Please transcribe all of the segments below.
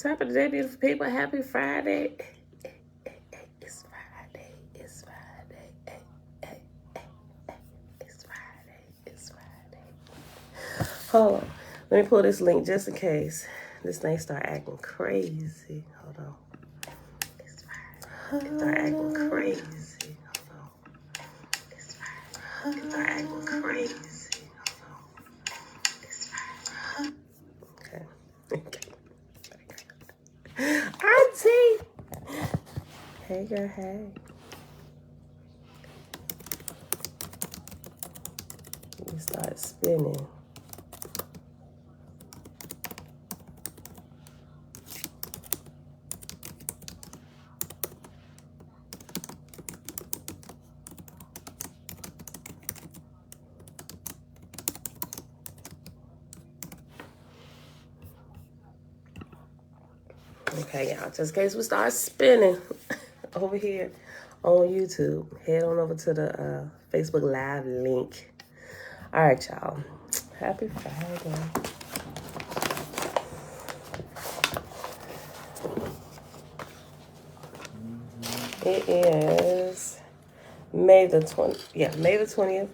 Top of the day, beautiful people. Happy Friday. It's Friday. It's Friday. It's Friday. It's Friday. Hold on. Let me pull this link just in case this thing start acting crazy. Hold on. It's Friday. It start acting crazy. Hold on. It's Friday. It start acting crazy. Hold on. It's Friday. Okay. Auntie! Hey, girl, hey. We start spinning. Okay, y'all, just in case we start spinning over here on YouTube, head on over to the Facebook Live link. All right, y'all. Happy Friday. It is May the 20th,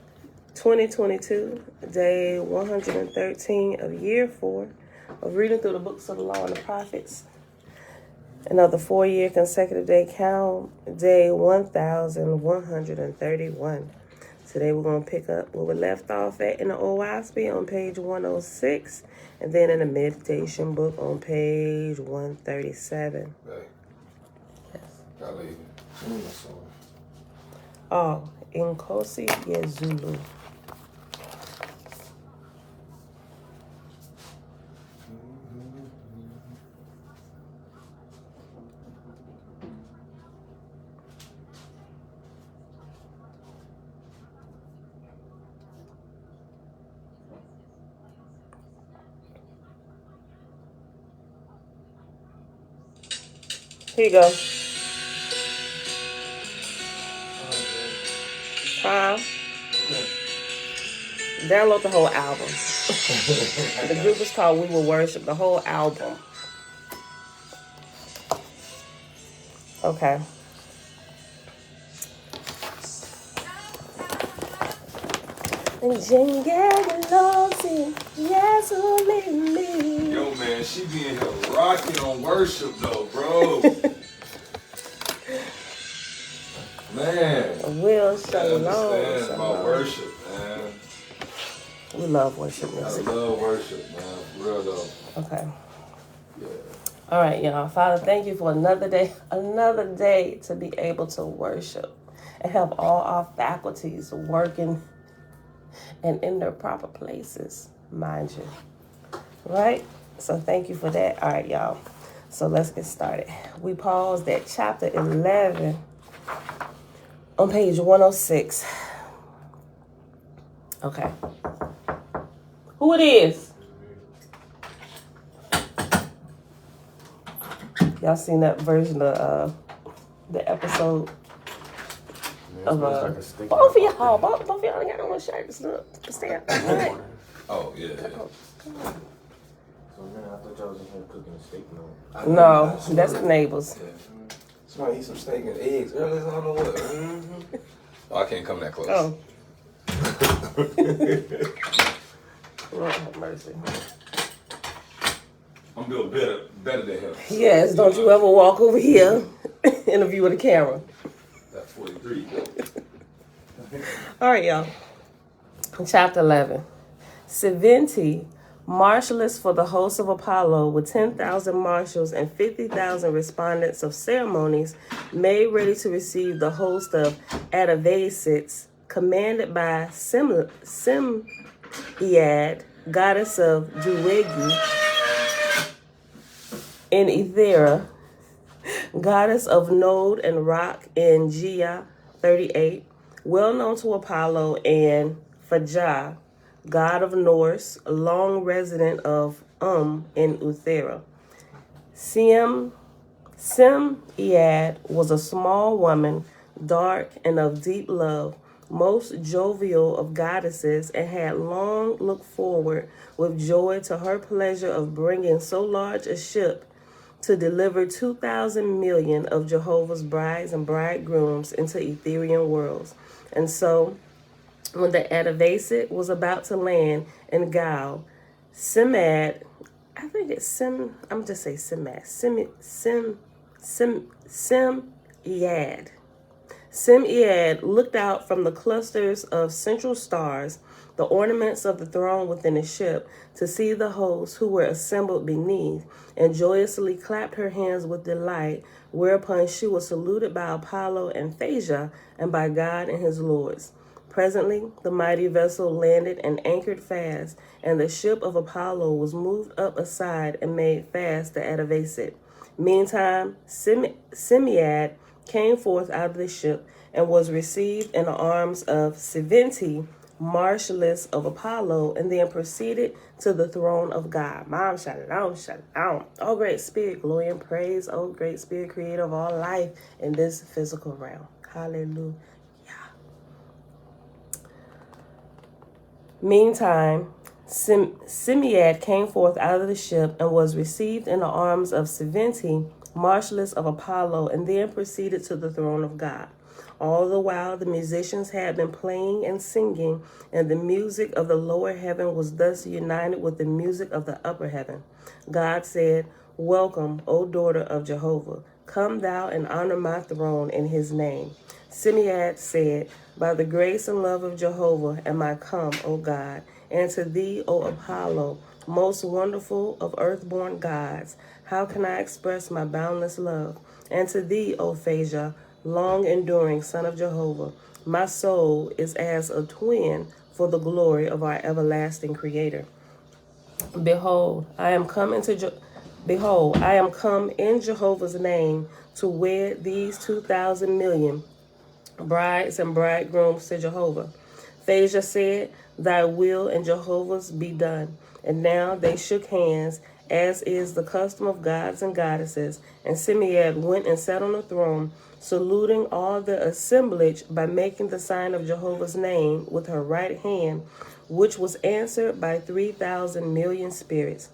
2022, day 113 of year 4 of reading through the books of the law and the prophets. Another 4-year consecutive day count, day 1131. Today we're going to pick up where we left off at in the Oahspe on page 106, and then in the meditation book on page 137. Hey. Yes. Got lady. Oh, Nkosi Yezulu. Here you go. Huh? Download the whole album. The group is called We Will Worship, the whole album. Okay. Yo, man, she be in here rocking on worship, though, bro. Man. Will Shalom. Understand about worship, man. We love worship music. I love worship, man. For real, though. Okay. Yeah. All right, y'all. Father, thank you for another day to be able to worship and have all our faculties working and in their proper places, mind you. Right? So thank you for that. All right, y'all. So let's get started. We paused at chapter 11 on page 106. Okay. Who it is? Y'all seen that version of the episode? Of both of y'all ain't got no shirts. Look, stay up. Right. Oh, yeah. So man, I thought y'all was in here cooking a steak. No, that's the neighbors. Yeah. Somebody eat some steak and eggs early as I don't know what. Oh, I can't come that close. Oh. Lord have mercy. I'm doing better than him. Yes, don't you ever walk over here in the view of the camera. That's 43. All right, y'all. Chapter 11. Seventy marshalists for the host of Apollo with 10,000 marshals and 50,000 respondents of ceremonies made ready to receive the host of Atavasites, commanded by Semeiad, goddess of Juwegi, in Ethera, goddess of Node and Rock in Gia 38, well known to Apollo, and Fajah, god of Norse, long resident of in Ethera. Semeiad was a small woman, dark and of deep love, most jovial of goddesses, and had long looked forward with joy to her pleasure of bringing so large a ship to deliver 2,000 million of Jehovah's brides and bridegrooms into Ethereal worlds. And so, when the Adavasit was about to land in Gal, Simad, I think it's I'm just say Simad, Sim-Ead. Sim-Ead looked out from the clusters of central stars, the ornaments of the throne within the ship, to see the hosts who were assembled beneath, and joyously clapped her hands with delight, whereupon she was saluted by Apollo and Phasia, and by God and his lords. Presently, the mighty vessel landed and anchored fast, and the ship of Apollo was moved up aside and made fast to Adavasit. Meantime, Simead came forth out of the ship and was received in the arms of Siventi, Marshalless of Apollo, and then proceeded to the throne of God. Mom, shalom, shalom. Oh, great spirit, glory and praise. Oh, great spirit, creator of all life in this physical realm. Hallelujah. Meantime, Simead came forth out of the ship and was received in the arms of Siventi, Marshalless of Apollo, and then proceeded to the throne of God. All the while the musicians had been playing and singing, and the music of the lower heaven was thus united with the music of the upper heaven. God said, "Welcome, O daughter of Jehovah. Come thou and honor my throne in his name." Simead said, "By the grace and love of Jehovah am I come, O God, and to thee, O Apollo, most wonderful of earthborn gods. How can I express my boundless love? And to thee, O Phasia, long-enduring Son of Jehovah, my soul is as a twin for the glory of our everlasting Creator. Behold, I am come in Jehovah's name to wed these 2,000 million brides and bridegrooms to Jehovah." Phasia said, "Thy will and Jehovah's be done." And now they shook hands, as is the custom of gods and goddesses, and Simead went and sat on the throne, saluting all the assemblage by making the sign of Jehovah's name with her right hand, which was answered by 3,000 million spirits.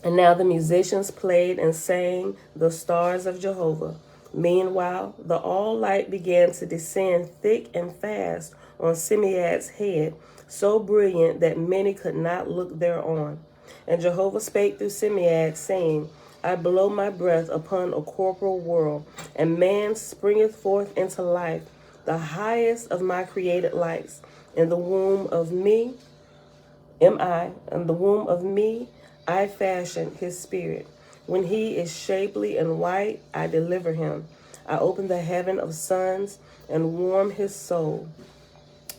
And now the musicians played and sang the stars of Jehovah. Meanwhile, the all-light began to descend thick and fast on Simead's head, so brilliant that many could not look thereon. And Jehovah spake through Simead, saying, "I blow my breath upon a corporal world, and man springeth forth into life, the highest of my created lights. In the womb of me I fashion his spirit. When he is shapely and white, I deliver him. I open the heaven of suns and warm his soul.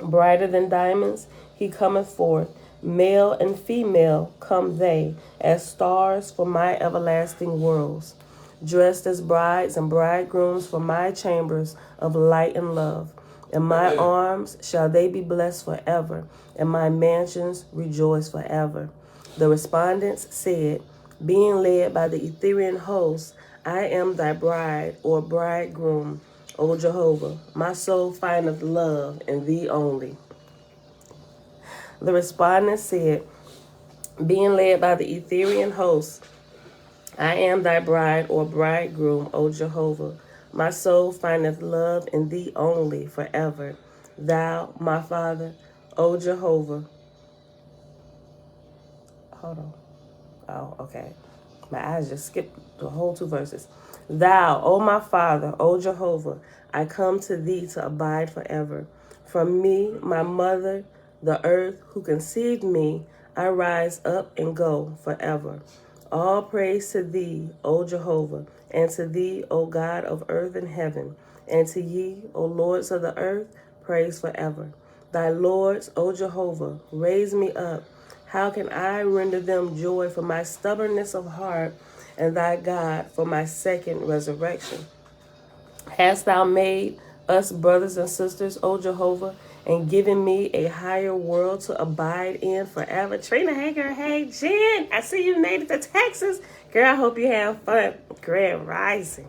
Brighter than diamonds, he cometh forth. Male and female come they, as stars for my everlasting worlds. Dressed as brides and bridegrooms for my chambers of light and love. In my arms shall they be blessed forever, and my mansions rejoice forever." The respondents said, being led by the Etherian host, "I am thy bride or bridegroom, O Jehovah. My soul findeth love in thee only." The respondents said, being led by the Etherian host, "I am thy bride or bridegroom, O Jehovah. My soul findeth love in thee only forever. Thou, my Father, O Jehovah." Hold on. Oh, okay. My eyes just skipped the whole 2 verses. "Thou, O my Father, O Jehovah, I come to thee to abide forever. From me, my mother, the earth, who conceived me, I rise up and go forever. All praise to thee, O Jehovah, and to thee, O God of earth and heaven, and to ye, O lords of the earth, praise forever. Thy lords, O Jehovah, raise me up. How can I render them joy for my stubbornness of heart, and thy God for my second resurrection? Hast thou made us brothers and sisters, O Jehovah, and given me a higher world to abide in forever?" Trina, hey girl, hey Jen, I see you made it to Texas. Girl, I hope you have fun. Grand rising.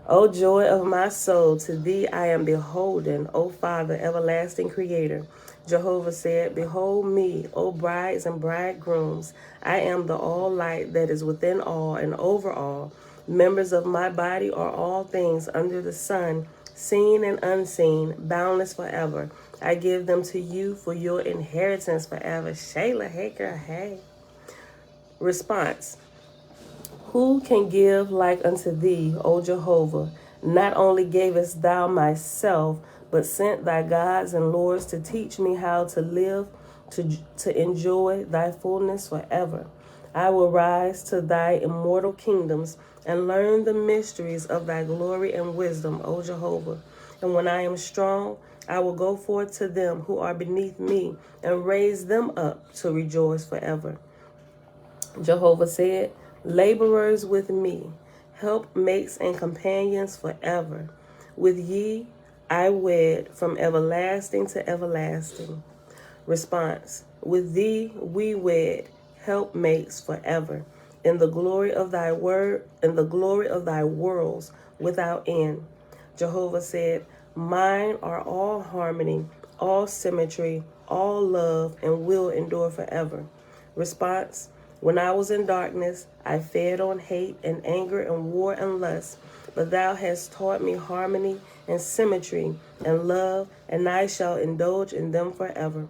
"O joy of my soul, to thee I am beholden, O Father, everlasting Creator. Jehovah said, Behold me, O brides and bridegrooms. I am the all light that is within all and over all. Members of my body are all things under the sun, seen and unseen, boundless forever. I give them to you for your inheritance forever. Shayla, hey girl, hey. Response. Who can give like unto thee, O Jehovah? Not only gavest thou myself, but sent thy gods and lords to teach me how to live, to enjoy thy fullness forever. I will rise to thy immortal kingdoms and learn the mysteries of thy glory and wisdom, O Jehovah. And when I am strong, I will go forth to them who are beneath me and raise them up to rejoice forever. Jehovah said, Laborers with me, helpmates and companions forever. With ye I wed from everlasting to everlasting. Response. With thee we wed, helpmates forever. In the glory of thy word, in the glory of thy worlds without end. Jehovah said, Mine are all harmony, all symmetry, all love, and will endure forever. Response. When I was in darkness, I fed on hate and anger and war and lust, but thou hast taught me harmony and symmetry and love, and I shall indulge in them forever.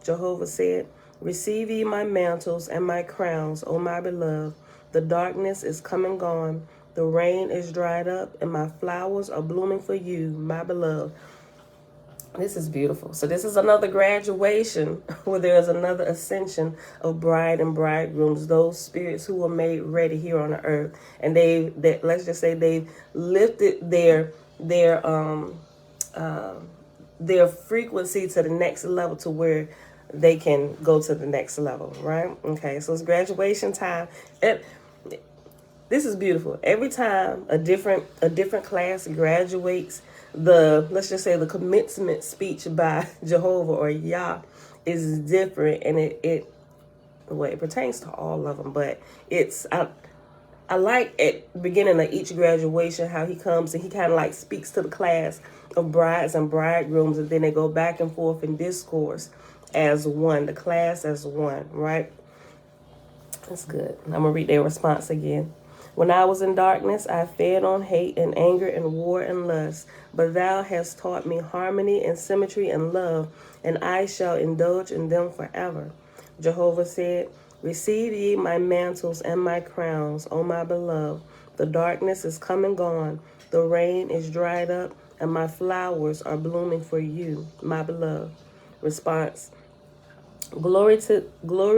Jehovah said, Receive ye my mantles and my crowns, O my beloved. The darkness is come and gone, the rain is dried up, and my flowers are blooming for you, my beloved. This is beautiful. So this is another graduation where there is another ascension of bride and bridegrooms, those spirits who were made ready here on the earth. And let's just say they've lifted their frequency to the next level to where they can go to the next level, right? Okay, so it's graduation time. This is beautiful. Every time a different class graduates, let's just say the commencement speech by Jehovah or Yah is different, and it pertains to all of them, but I like at the beginning of each graduation how he comes and he kind of like speaks to the class of brides and bridegrooms, and then they go back and forth in discourse as one, the class as one, right? That's good. I'm gonna read their response again. When I was in darkness, I fed on hate and anger and war and lust, but thou hast taught me harmony and symmetry and love, and I shall indulge in them forever. Jehovah said, Receive ye my mantles and my crowns, O my beloved. The darkness is come and gone, the rain is dried up, and my flowers are blooming for you, my beloved. Response. Glory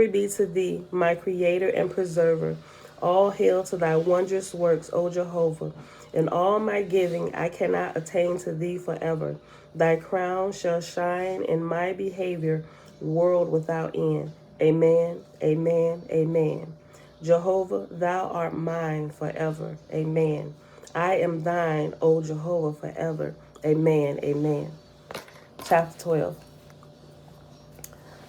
be to thee, my creator and preserver. All hail to thy wondrous works, O Jehovah. In all my giving I cannot attain to thee forever. Thy crown shall shine in my behavior, world without end. Amen, amen, amen. Jehovah, thou art mine forever. Amen. I am thine, O Jehovah, forever. Amen, amen. Chapter 12.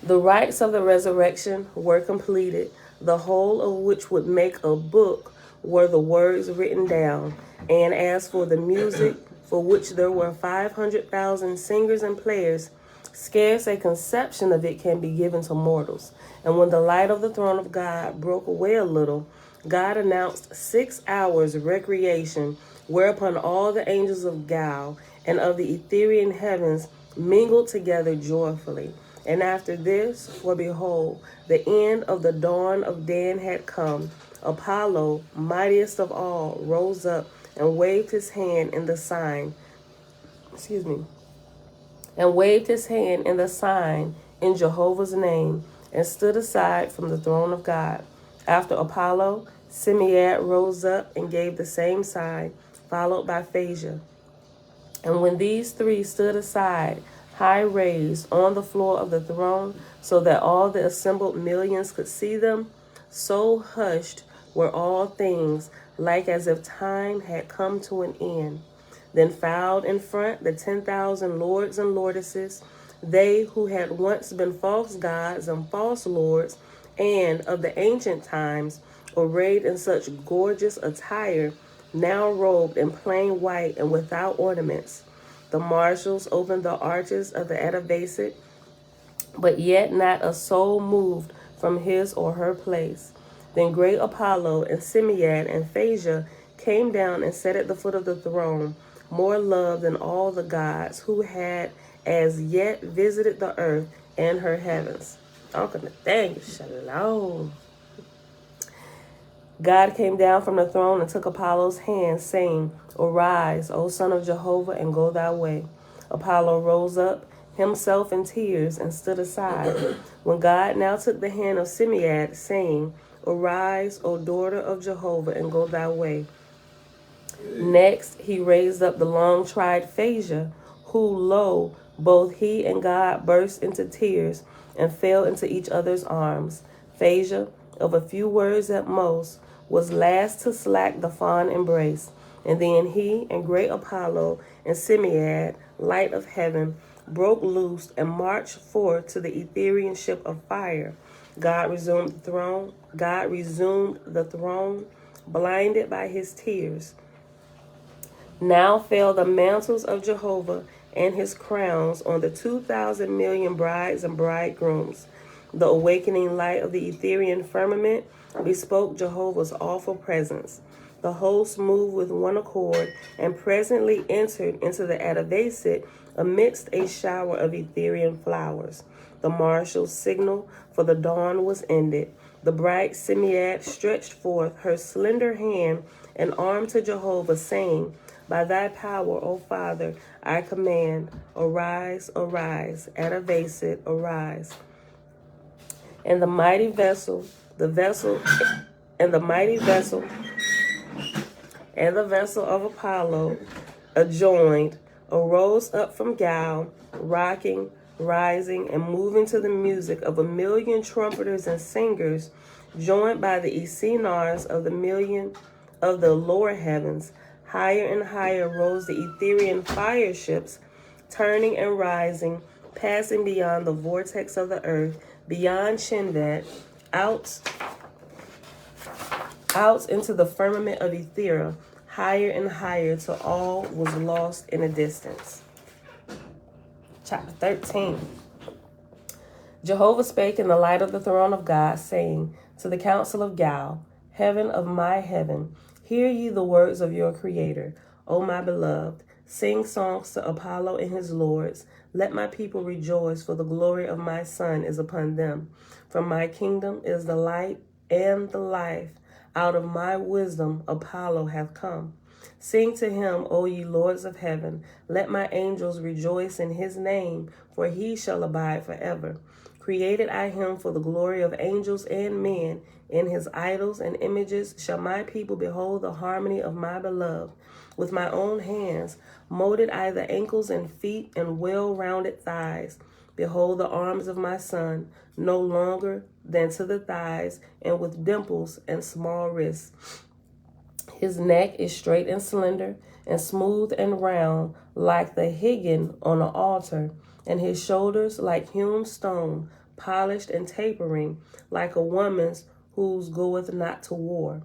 The rites of the resurrection were completed, the whole of which would make a book were the words written down. And as for the music, for which there were 500,000 singers and players, scarce a conception of it can be given to mortals. And when the light of the throne of God broke away a little, God announced 6 hours recreation, whereupon all the angels of Gal and of the Etherian heavens mingled together joyfully. And after this, for behold, the end of the dawn of Dan had come. Apollo, mightiest of all, rose up and waved his hand in the sign. And waved his hand in the sign in Jehovah's name, and stood aside from the throne of God. After Apollo, Simead rose up and gave the same sign, followed by Phasia. And when these three stood aside, high raised on the floor of the throne, so that all the assembled millions could see them, so hushed were all things, like as if time had come to an end. Then filed in front the 10,000 lords and lordesses, they who had once been false gods and false lords, and of the ancient times, arrayed in such gorgeous attire, now robed in plain white and without ornaments. The marshals opened the arches of the Atavasic but yet not a soul moved from his or her place. Then great Apollo and Simiad and Phasia came down and sat at the foot of the throne, more loved than all the gods who had as yet visited the earth and her heavens. Uncle Nathaniel, shalom. God came down from the throne and took Apollo's hand, saying, Arise, O son of Jehovah, and go thy way. Apollo rose up, himself in tears, and stood aside. When God now took the hand of Simiad, saying, Arise, O daughter of Jehovah, and go thy way. Next, he raised up the long-tried Phasia, who, lo, both he and God burst into tears and fell into each other's arms. Phasia, of a few words at most, was last to slack the fond embrace. And then he and great Apollo and Simiad, light of heaven, broke loose and marched forth to the Etherian ship of fire. God resumed the throne, blinded by his tears. Now fell the mantles of Jehovah and his crowns on the 2,000 million brides and bridegrooms. The awakening light of the Etherian firmament bespoke Jehovah's awful presence. The host moved with one accord and presently entered into the Atavasit amidst a shower of Etherian flowers. The martial signal for the dawn was ended. The bright Simiad stretched forth her slender hand and arm to Jehovah, saying, By thy power, O Father, I command, arise, arise, Atavasit, arise. And the mighty vessel of Apollo adjoined arose up from Gal, rocking, rising, and moving to the music of 1,000,000 trumpeters and singers, joined by the Esenars of the lower heavens. Higher and higher rose the Etherian fire ships, turning and rising, passing beyond the vortex of the earth, beyond Shinvat, out into the firmament of Ethera, higher and higher, till all was lost in a distance. Chapter 13. Jehovah spake in the light of the throne of God, saying to the council of Gal, Heaven of my heaven, hear ye the words of your Creator, O my beloved. Sing songs to Apollo and his lords. Let my people rejoice, for the glory of my Son is upon them. From my kingdom is the light and the life. Out of my wisdom Apollo hath come. Sing to him, O ye lords of heaven. Let my angels rejoice in his name, for he shall abide forever. Created I him for the glory of angels and men. In his idols and images shall my people behold the harmony of my beloved. With my own hands molded I the ankles and feet and well-rounded thighs. Behold the arms of my Son, no longer than to the thighs, and with dimples and small wrists. His neck is straight and slender, and smooth and round, like the higgin on an altar, and his shoulders like hewn stone, polished and tapering, like a woman's whose goeth not to war.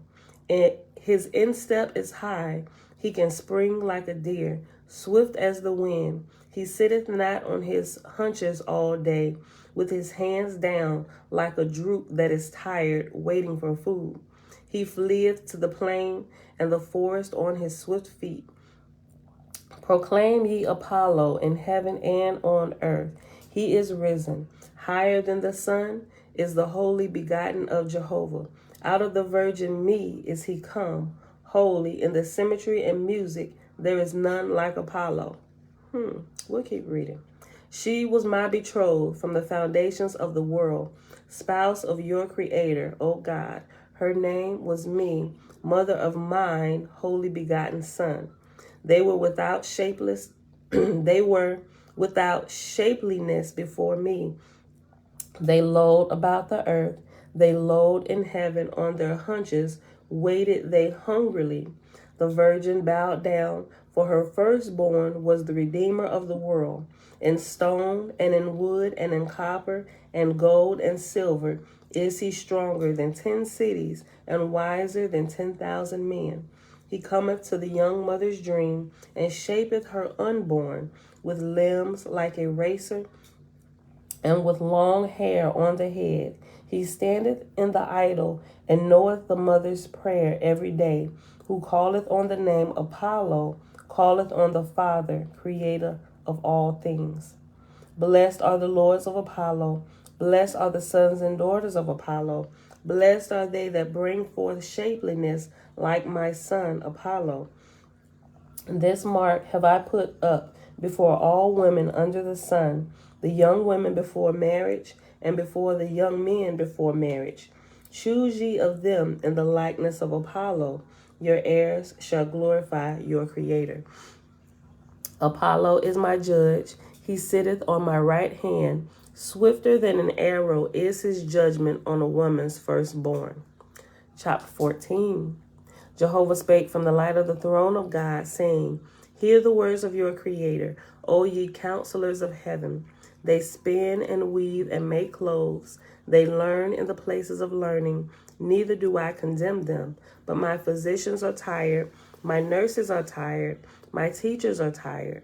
And his instep is high, he can spring like a deer, swift as the wind. He sitteth not on his hunches all day, with his hands down, like a droop that is tired, waiting for food. He fleeth to the plain and the forest on his swift feet. Proclaim ye Apollo in heaven and on earth. He is risen. Higher than the sun is the holy begotten of Jehovah. Out of the virgin me is he come. Holy in the symmetry and music, there is none like Apollo. We'll keep reading. She was my betrothed from the foundations of the world, spouse of your Creator, O God. Her name was me, mother of mine holy begotten Son. They were without shapeliness before me. They lolled about the earth. They lolled in heaven on their hunches. Waited they hungrily. The virgin bowed down, for her firstborn was the Redeemer of the world. In stone and in wood and in copper and gold and silver is he stronger than 10 cities and wiser than 10,000 men. He cometh to the young mother's dream and shapeth her unborn with limbs like a racer and with long hair on the head. He standeth in the idol, and knoweth the mother's prayer every day, who calleth on the name Apollo, calleth on the Father, creator of all things. Blessed are the lords of Apollo, blessed are the sons and daughters of Apollo, blessed are they that bring forth shapeliness like my son Apollo. This mark have I put up before all women under the sun, the young women before marriage, and before the young men before marriage. Choose ye of them in the likeness of Apollo. Your heirs shall glorify your Creator. Apollo is my judge. He sitteth on my right hand. Swifter than an arrow is his judgment on a woman's firstborn. Chapter 14. Jehovah spake from the light of the throne of God, saying, Hear the words of your Creator, O ye counselors of heaven. They spin and weave and make clothes. They learn in the places of learning. Neither do I condemn them. But my physicians are tired. My nurses are tired. My teachers are tired.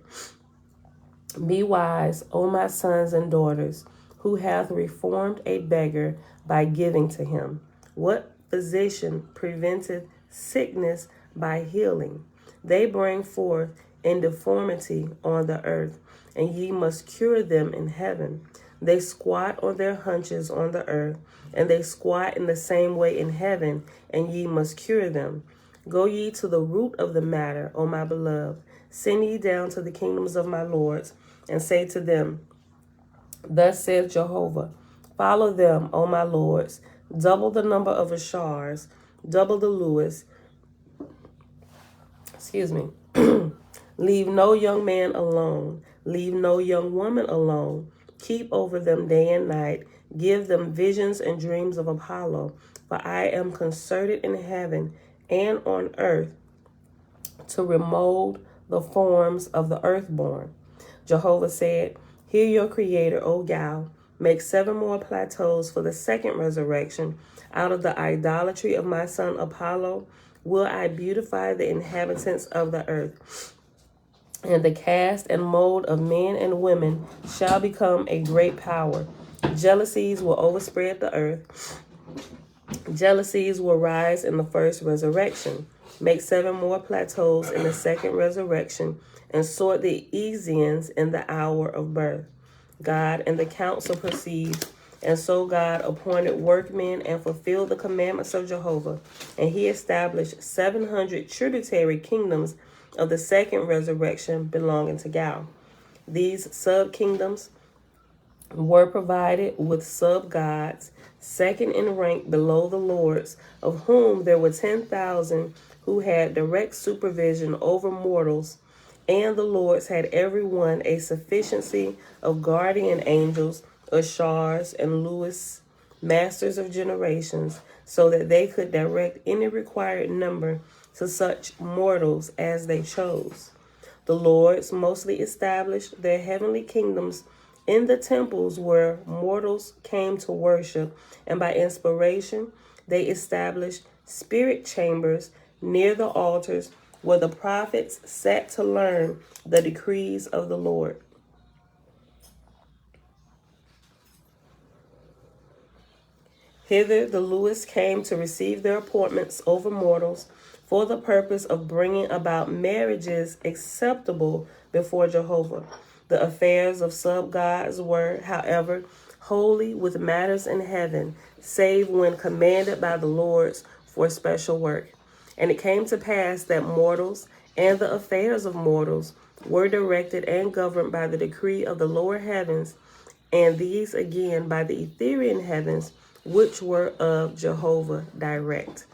Be wise, O my sons and daughters, who hath reformed a beggar by giving to him. What physician preventeth sickness by healing? They bring forth in deformity on the earth, and ye must cure them in heaven. They squat on their hunches on the earth, and they squat in the same way in heaven, and ye must cure them. Go ye to the root of the matter, O my beloved. Send ye down to the kingdoms of my lords, and say to them, Thus saith Jehovah, Follow them, O my lords, double the number of Ashars, double the Lewis. Leave no young man alone. Leave no young woman alone. Keep over them day and night. Give them visions and dreams of Apollo. For I am concerted in heaven and on earth to remold the forms of the earthborn. Jehovah said, Hear your Creator, O Gal. Make 7 more plateaus for the second resurrection. Out of the idolatry of my son Apollo will I beautify the inhabitants of the earth. And the cast and mold of men and women shall become a great power. Jealousies will overspread the earth. Jealousies will rise in the first resurrection. Make 7 more plateaus in the second resurrection, and sort the Esians in the hour of birth. God and the council perceived, and so God appointed workmen and fulfilled the commandments of Jehovah. And he established 700 tributary kingdoms of the second resurrection belonging to Gal. These sub-kingdoms were provided with sub-gods, second in rank below the lords, of whom there were 10,000 who had direct supervision over mortals, and the lords had every one a sufficiency of guardian angels, Ashars, and Lewis, masters of generations, so that they could direct any required number to such mortals as they chose. The lords mostly established their heavenly kingdoms in the temples where mortals came to worship, and by inspiration they established spirit chambers near the altars where the prophets sat to learn the decrees of the Lord. Hither the Lewis came to receive their appointments over mortals for the purpose of bringing about marriages acceptable before Jehovah. The affairs of sub-gods were, however, holy with matters in heaven, save when commanded by the lords for special work. And it came to pass that mortals and the affairs of mortals were directed and governed by the decree of the lower heavens, and these again by the Etherian heavens, which were of Jehovah direct.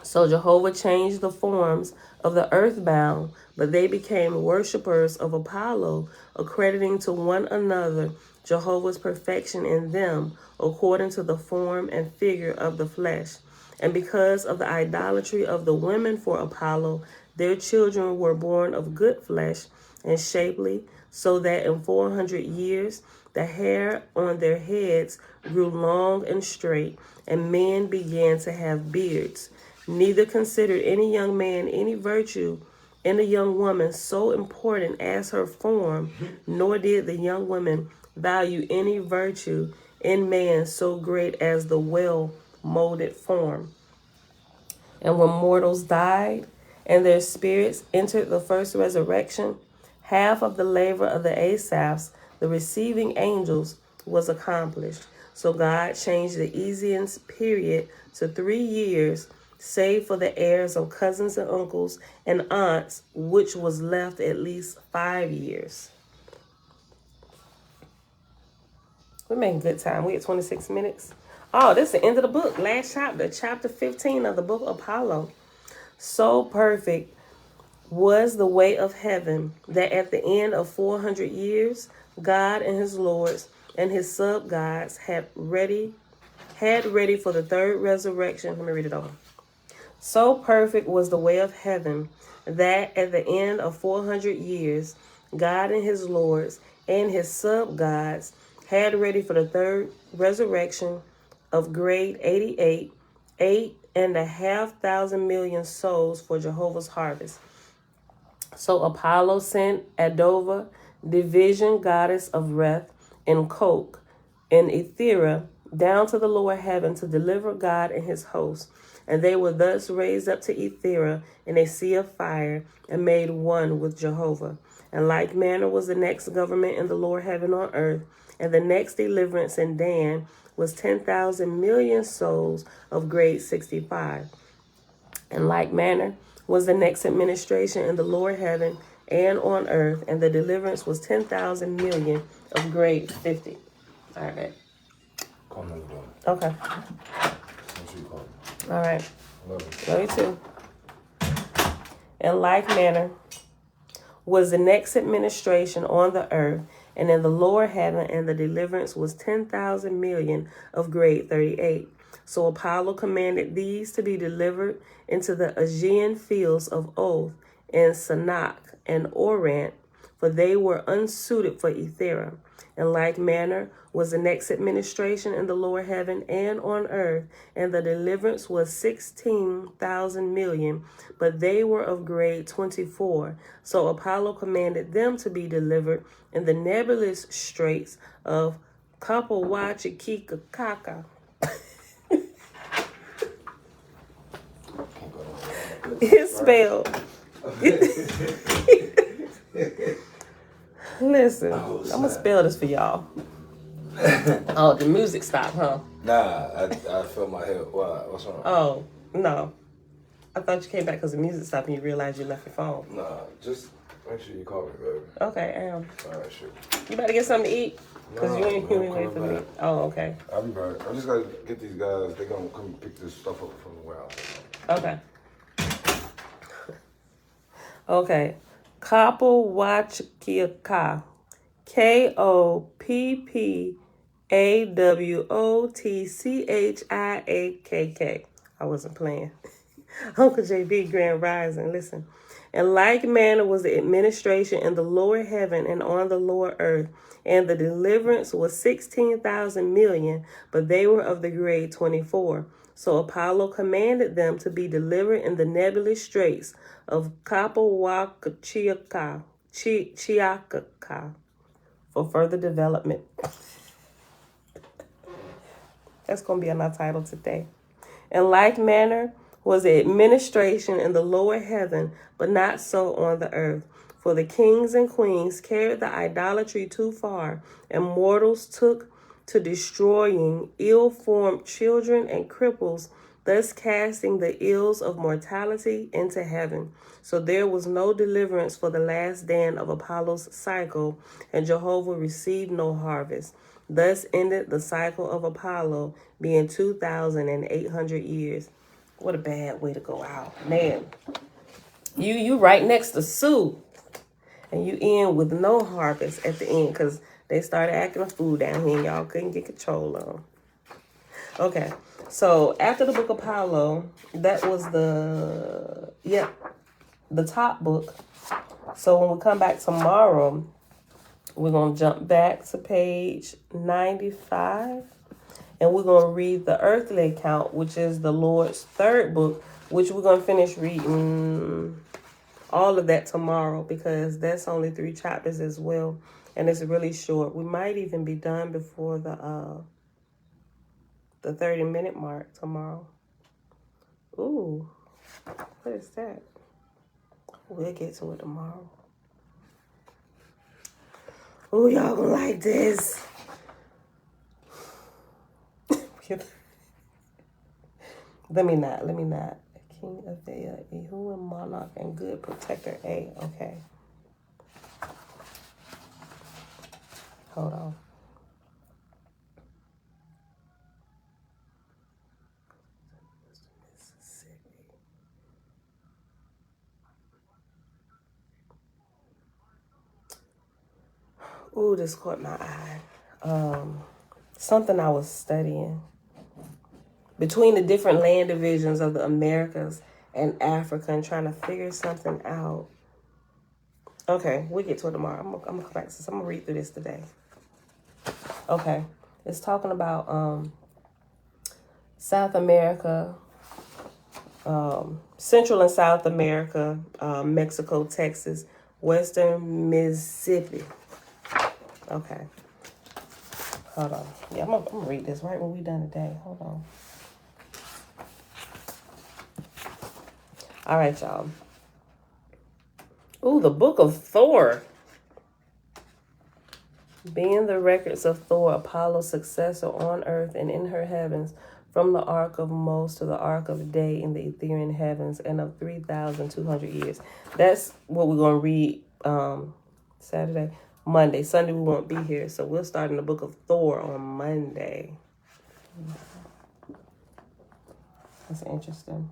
So Jehovah changed the forms of the earthbound, but they became worshippers of Apollo, accrediting to one another Jehovah's perfection in them, according to the form and figure of the flesh. And because of the idolatry of the women for Apollo, their children were born of good flesh and shapely, so that in 400 years the hair on their heads grew long and straight, and men began to have beards. Neither considered any young man any virtue in a young woman so important as her form, nor did the young women value any virtue in man so great as the well-molded form. And when mortals died and their spirits entered the first resurrection, half of the labor of the Asaphs, the receiving angels, was accomplished. So God changed the Esian's period to 3 years, save for the heirs of cousins and uncles and aunts, which was left at least 5 years. We're making good time. We at 26 minutes. Oh, this is the end of the book. Last chapter, chapter 15 of the book of Apollo. So perfect was the way of heaven that at the end of 400 years, God and his lords and his sub-gods had ready for the third resurrection. Let me read it over. So perfect was the way of heaven that at the end of 400 years, God and his lords and his sub-gods had ready for the third resurrection of grade 88, 8,500 million souls for Jehovah's harvest. So Apollo sent Adova, division goddess of Reth, and Coke, and Ethera, down to the lower heaven to deliver God and his hosts. And they were thus raised up to Ethera in a sea of fire and made one with Jehovah. And like manner was the next government in the lower heaven on earth, and the next deliverance in Dan was 10,000 million souls of grade 65. And like manner was the next administration in the lower heaven and on earth, and the deliverance was 10,000 million of grade 50. All right. Call me. Okay. Make sure you call me. All right. Love you. Love you too. In like manner was the next administration on the earth and in the lower heaven, and the deliverance was 10,000 million of grade 38. So Apollo commanded these to be delivered into the Aegean fields of Oath and Sanak and Orant, for they were unsuited for Ethera. In like manner was the next administration in the lower heaven and on earth, and the deliverance was 16,000 million, but they were of grade 24. So Apollo commanded them to be delivered in the Nebulous Straits of Koppawotchiakka. It's spelled. Listen, I'm going to spell this for y'all. Oh, the music stopped, huh? Nah, I felt my head. What's wrong? Oh, no. I thought you came back because the music stopped and you realized you left your phone. Nah, just make sure you call me, baby. Okay, I am. All right, sure. You better get something to eat? Because Nah, you ain't man, waiting for me. back. Oh, okay. I'll be back. I just gotta get these guys. They're gonna come pick this stuff up from the warehouse. Okay. Okay. Koppawotchiakka. Koppawotchiakka. I wasn't playing. Uncle JB, Grand Rising. Listen. In like manner was the administration in the lower heaven and on the lower earth, and the deliverance was 16,000 million, but they were of the grade 24. So Apollo commanded them to be delivered in the Nebulous Straits of Koppawotchiakka for further development. That's going to be on our title today. In like manner was the administration in the lower heaven, but not so on the earth. For the kings and queens carried the idolatry too far, and mortals took to destroying ill-formed children and cripples, thus casting the ills of mortality into heaven. So there was no deliverance for the last Dan of Apollo's cycle, and Jehovah received no harvest. Thus ended the cycle of Apollo, being 2,800 years. What a bad way to go out, man. You right next to Sue, and you end with no harvest at the end because they started acting a fool down here and y'all couldn't get control of them. Okay, so after the book of Apollo, that was the top book. So when we come back tomorrow, we're going to jump back to page 95. And we're going to read the earthly account, which is the Lord's third book, which we're going to finish reading all of that tomorrow because that's only 3 chapters as well. And it's really short. We might even be done before the 30-minute mark tomorrow. Ooh, what is that? We'll get to it tomorrow. Ooh, y'all gonna like this. Let me not. King of Vea, Ehu and Monarch and Good Protector A. Okay. Hold on. Ooh, this caught my eye. Something I was studying. Between the different land divisions of the Americas and Africa and trying to figure something out. Okay, we'll get to it tomorrow. I'm gonna come back to this. I'm gonna read through this today. Okay. It's talking about South America, Central and South America, Mexico, Texas, Western Mississippi. Okay. Hold on. Yeah, I'm gonna read this right when we done today. Hold on. All right, y'all. Ooh, the book of Thor. Being the records of Thor, Apollo's successor on earth and in her heavens, from the ark of Mos to the ark of Day in the Etherian heavens, and of 3,200 years. That's what we're going to read Saturday. Monday. Sunday we won't be here, so we'll start in the book of Thor on Monday. That's interesting.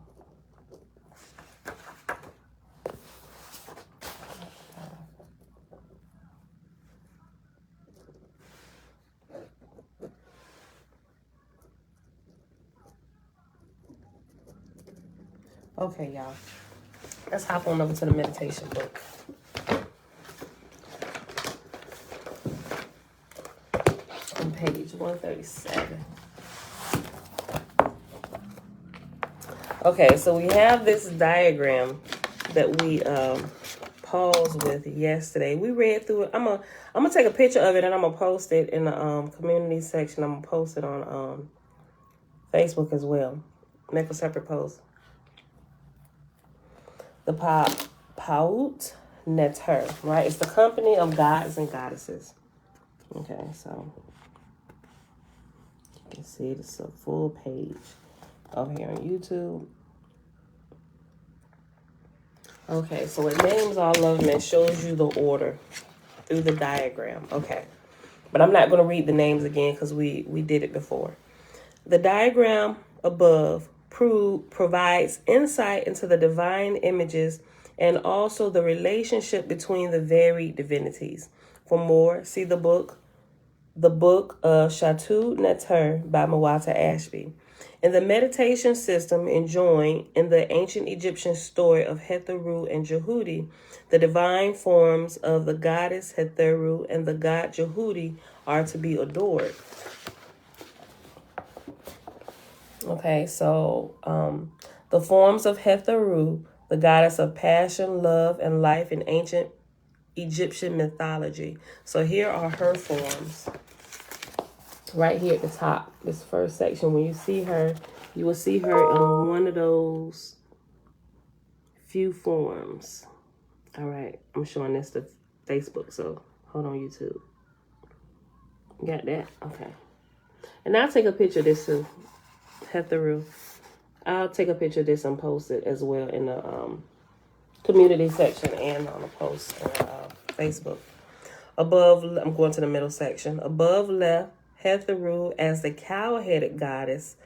Okay, y'all. Let's hop on over to the meditation book. On page 137. Okay, so we have this diagram that we paused with yesterday. We read through it. I'm gonna take a picture of it and I'm gonna post it in the community section. I'm gonna post it on Facebook as well. Make a separate post. The Paut Neter, right? It's the company of gods and goddesses. Okay, so you can see it's a full page over here on YouTube. Okay, so it names all of them and shows you the order through the diagram. Okay, but I'm not going to read the names again because we did it before. The diagram above provides insight into the divine images and also the relationship between the varied divinities. For more, see the book of Shatu Neter by Mawata Ashby. In the meditation system enjoined in the ancient Egyptian story of Hatheru and Jehudi, the divine forms of the goddess Hatheru and the god Jehudi are to be adored. Okay, so the forms of Hatheru, the goddess of passion, love, and life in ancient Egyptian mythology. So here are her forms. Right here at the top, this first section, when you see her, you will see her in one of those few forms. All right, I'm showing this to Facebook, so hold on, YouTube. Got that? Okay. And I'll take a picture of this too. Hatheru. I'll take a picture of this and post it as well in the community section and on the post on Facebook. Above, I'm going to the middle section. Above left, Hatheru as the cow-headed goddess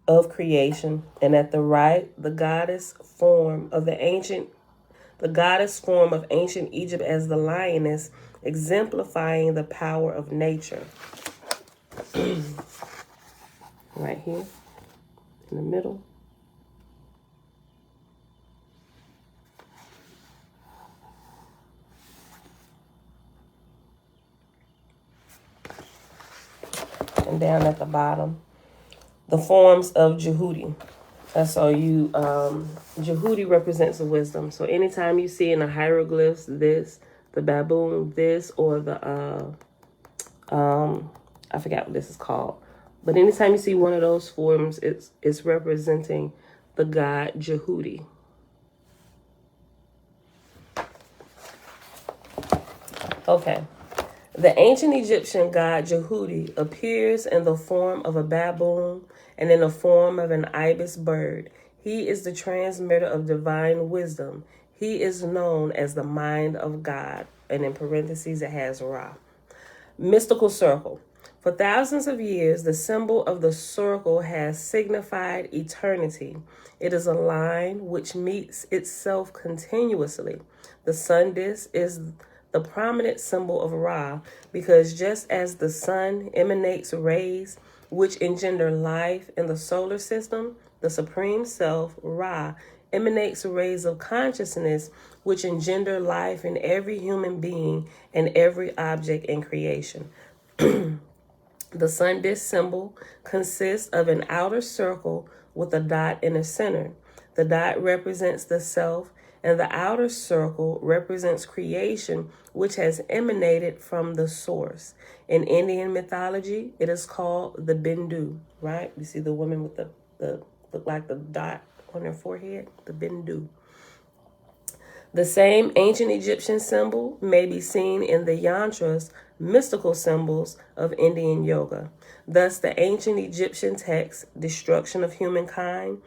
of creation, and at the right, the goddess form of ancient Egypt as the lioness, exemplifying the power of nature. Right here in the middle. And down at the bottom, the forms of Jehudi. So Jehudi represents the wisdom. So anytime you see in the hieroglyphs this, the baboon this, or the, I forgot what this is called. But anytime you see one of those forms, it's representing the god Jehudi. Okay. The ancient Egyptian god Jehudi appears in the form of a baboon and in the form of an ibis bird. He is the transmitter of divine wisdom. He is known as the mind of God. And in parentheses, it has Ra. Mystical circle. For thousands of years, the symbol of the circle has signified eternity. It is a line which meets itself continuously. The sun disk is the prominent symbol of Ra, because just as the sun emanates rays which engender life in the solar system, the Supreme Self, Ra, emanates rays of consciousness which engender life in every human being and every object in creation. The sun disk symbol consists of an outer circle with a dot in the center. The dot represents the self, and the outer circle represents creation, which has emanated from the source. In Indian mythology, it is called the Bindu, right? You see the woman with the look like the dot on her forehead, the Bindu. The same ancient Egyptian symbol may be seen in the yantras, mystical symbols of Indian yoga. Thus, the ancient Egyptian text, Destruction of Humankind,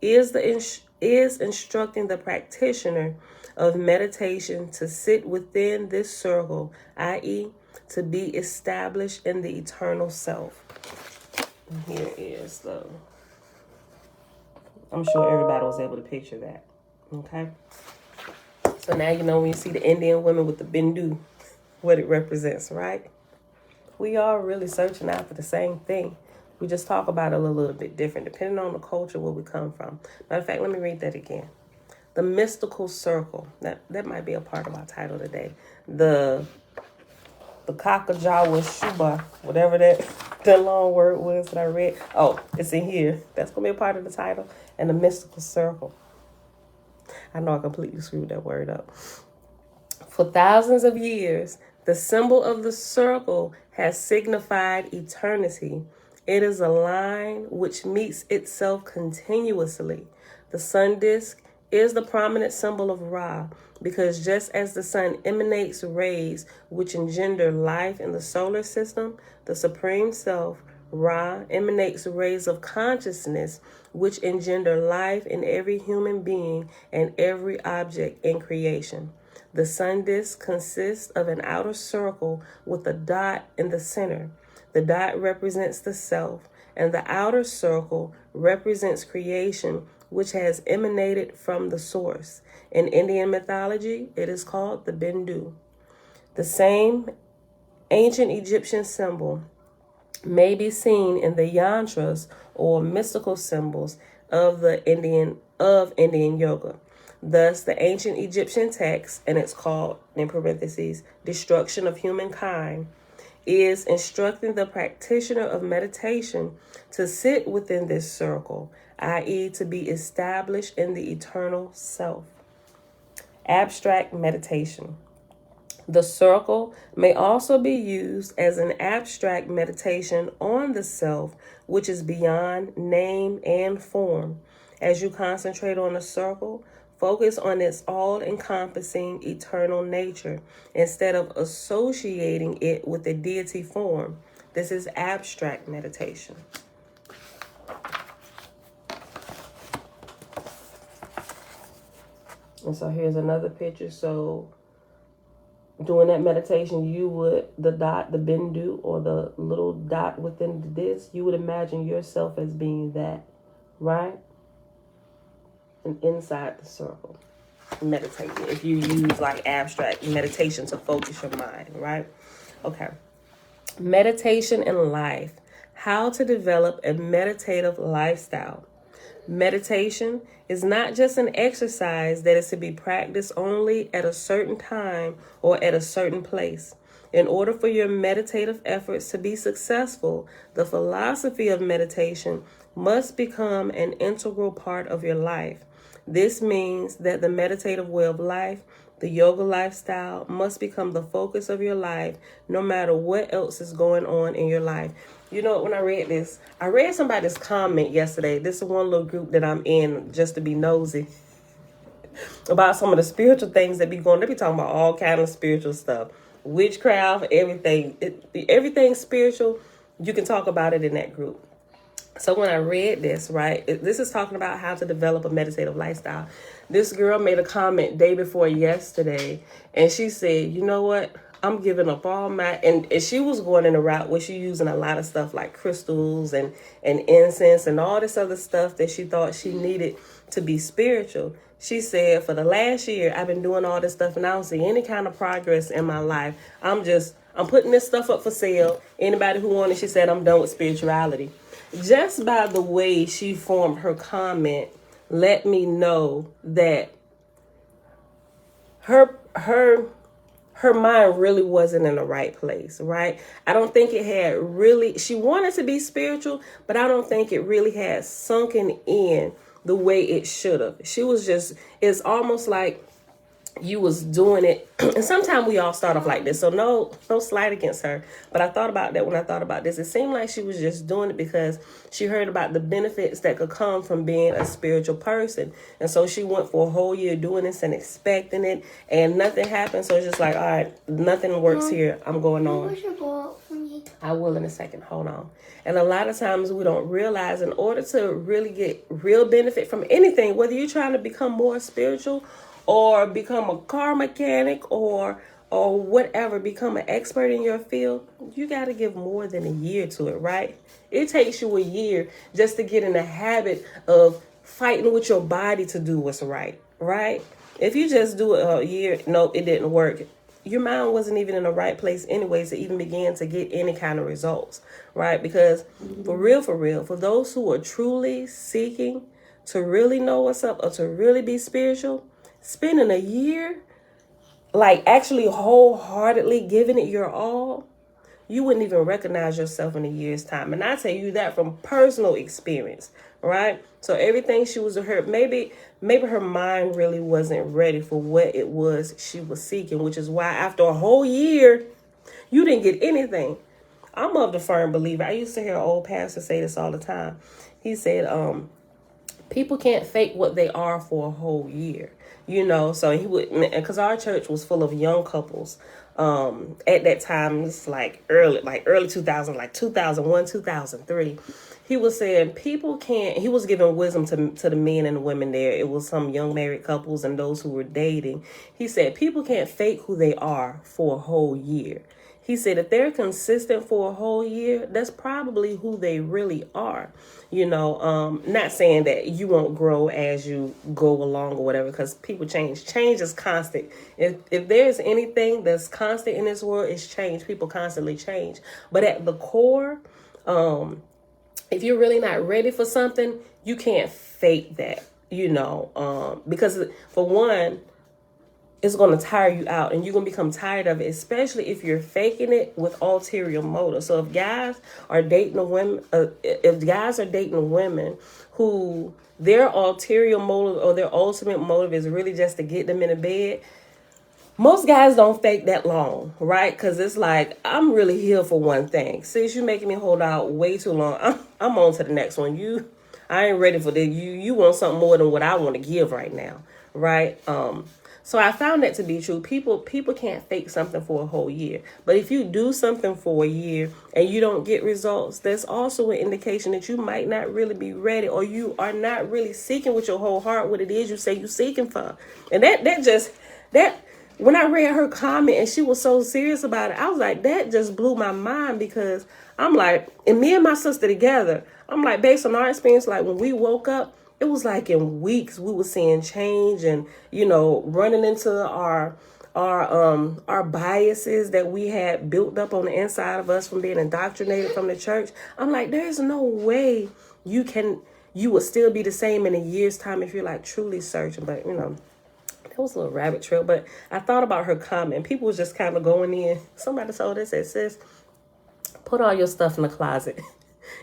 is instructing the practitioner of meditation to sit within this circle, i.e., to be established in the eternal self. And here is the... I'm sure everybody was able to picture that. Okay? So now you know when you see the Indian women with the Bindu, what it represents, right? We are really searching out for the same thing. We just talk about it a little bit different, depending on the culture where we come from. Matter of fact, let me read that again. The mystical circle. That might be a part of our title today. The Koppawotchiakka, whatever that long word was that I read. Oh, it's in here. That's going to be a part of the title. And the mystical circle. I know I completely screwed that word up. For thousands of years, the symbol of the circle has signified eternity. It is a line which meets itself continuously. The sun disk is the prominent symbol of Ra, because just as the sun emanates rays which engender life in the solar system, the Supreme Self, Ra, emanates rays of consciousness which engender life in every human being and every object in creation. The sun disk consists of an outer circle with a dot in the center. The dot represents the self, and the outer circle represents creation, which has emanated from the source. In Indian mythology, it is called the Bindu. The same ancient Egyptian symbol may be seen in the yantras or mystical symbols of Indian yoga. Thus, the ancient Egyptian text, and it's called, in parentheses, Destruction of Humankind, is instructing the practitioner of meditation to sit within this circle, i.e., to be established in the eternal self. Abstract meditation. The circle may also be used as an abstract meditation on the self, which is beyond name and form. As you concentrate on the circle, focus on its all-encompassing eternal nature instead of associating it with a deity form. This is abstract meditation. And so here's another picture. So doing that meditation, you would, the Bindu, or the little dot within the disc, you would imagine yourself as being that, right? And inside the circle, meditating. If you use like abstract meditation to focus your mind, right? Okay. Meditation in life. How to develop a meditative lifestyle. Meditation is not just an exercise that is to be practiced only at a certain time or at a certain place. In order for your meditative efforts to be successful, the philosophy of meditation must become an integral part of your life. This means that the meditative way of life, the yoga lifestyle, must become the focus of your life, no matter what else is going on in your life. You know, when I read somebody's comment yesterday. This is one little group that I'm in just to be nosy about some of the spiritual things that be going. They be talking about all kind of spiritual stuff, witchcraft, everything. Everything spiritual, you can talk about it in that group. So when I read this, right, this is talking about how to develop a meditative lifestyle. This girl made a comment day before yesterday, and she said, you know what? I'm giving up all my, and she was going in a route where she using a lot of stuff like crystals and incense and all this other stuff that she thought she needed to be spiritual. She said, for the last year, I've been doing all this stuff and I don't see any kind of progress in my life. I'm putting this stuff up for sale. Anybody who wants it, she said, I'm done with spirituality. Just by the way she formed her comment, let me know that her mind really wasn't in the right place, right? I don't think it had really, she wanted to be spiritual, but I don't think it really had sunken in the way it should have. She was just, it's almost like you was doing it. And sometimes we all start off like this. So no slight against her. But I thought about that when I thought about this. It seemed like she was just doing it because she heard about the benefits that could come from being a spiritual person. And so she went for a whole year doing this and expecting it. And nothing happened. So it's just like, all right, nothing works here. I'm going on. I will in a second. Hold on. And a lot of times we don't realize, in order to really get real benefit from anything, whether you're trying to become more spiritual or become a car mechanic or whatever, become an expert in your field, you got to give more than a year to it, right? It takes you a year just to get in the habit of fighting with your body to do what's right, right? If you just do it a year, nope, it didn't work. Your mind wasn't even in the right place anyways to even begin to get any kind of results, right? Because for real, for those who are truly seeking to really know what's up or to really be spiritual, spending a year, like actually wholeheartedly giving it your all, you wouldn't even recognize yourself in a year's time. And I tell you that from personal experience, right? So everything she was hurt, maybe her mind really wasn't ready for what it was she was seeking, which is why after a whole year, you didn't get anything. I'm of the firm believer. I used to hear an old pastor say this all the time. He said, people can't fake what they are for a whole year. You know, so he would, because our church was full of young couples. At that time, it's like early 2000, like 2001, 2003. He was saying people can't, he was giving wisdom to the men and the women there. It was some young married couples and those who were dating. He said people can't fake who they are for a whole year. He said if they're consistent for a whole year, that's probably who they really are. You know, not saying that you won't grow as you go along or whatever, because people change. Change is constant. If there's anything that's constant in this world, it's change. People constantly change. But at the core, if you're really not ready for something, you can't fake that, you know, because for one, it's going to tire you out and you're going to become tired of it, especially if you're faking it with ulterior motives. So if guys are dating women who their ulterior motive or their ultimate motive is really just to get them in a bed, most guys don't fake that long, right? Because it's like, I'm really here for one thing. Since you're making me hold out way too long, I'm on to the next one. I ain't ready for this. You want something more than what I want to give right now, right? So I found that to be true. People can't fake something for a whole year. But if you do something for a year and you don't get results, that's also an indication that you might not really be ready, or you are not really seeking with your whole heart what it is you say you're seeking for. And that when I read her comment and she was so serious about it, I was like, that just blew my mind, because I'm like, and me and my sister together, I'm like, based on our experience, like when we woke up, it was like in weeks we were seeing change and, you know, running into our biases that we had built up on the inside of us from being indoctrinated from the church. I'm like, there's no way you will still be the same in a year's time if you're like truly searching. But, you know, That was a little rabbit trail, but I thought about her comment. People was just kind of going in. Somebody told us, said, sis, put all your stuff in the closet.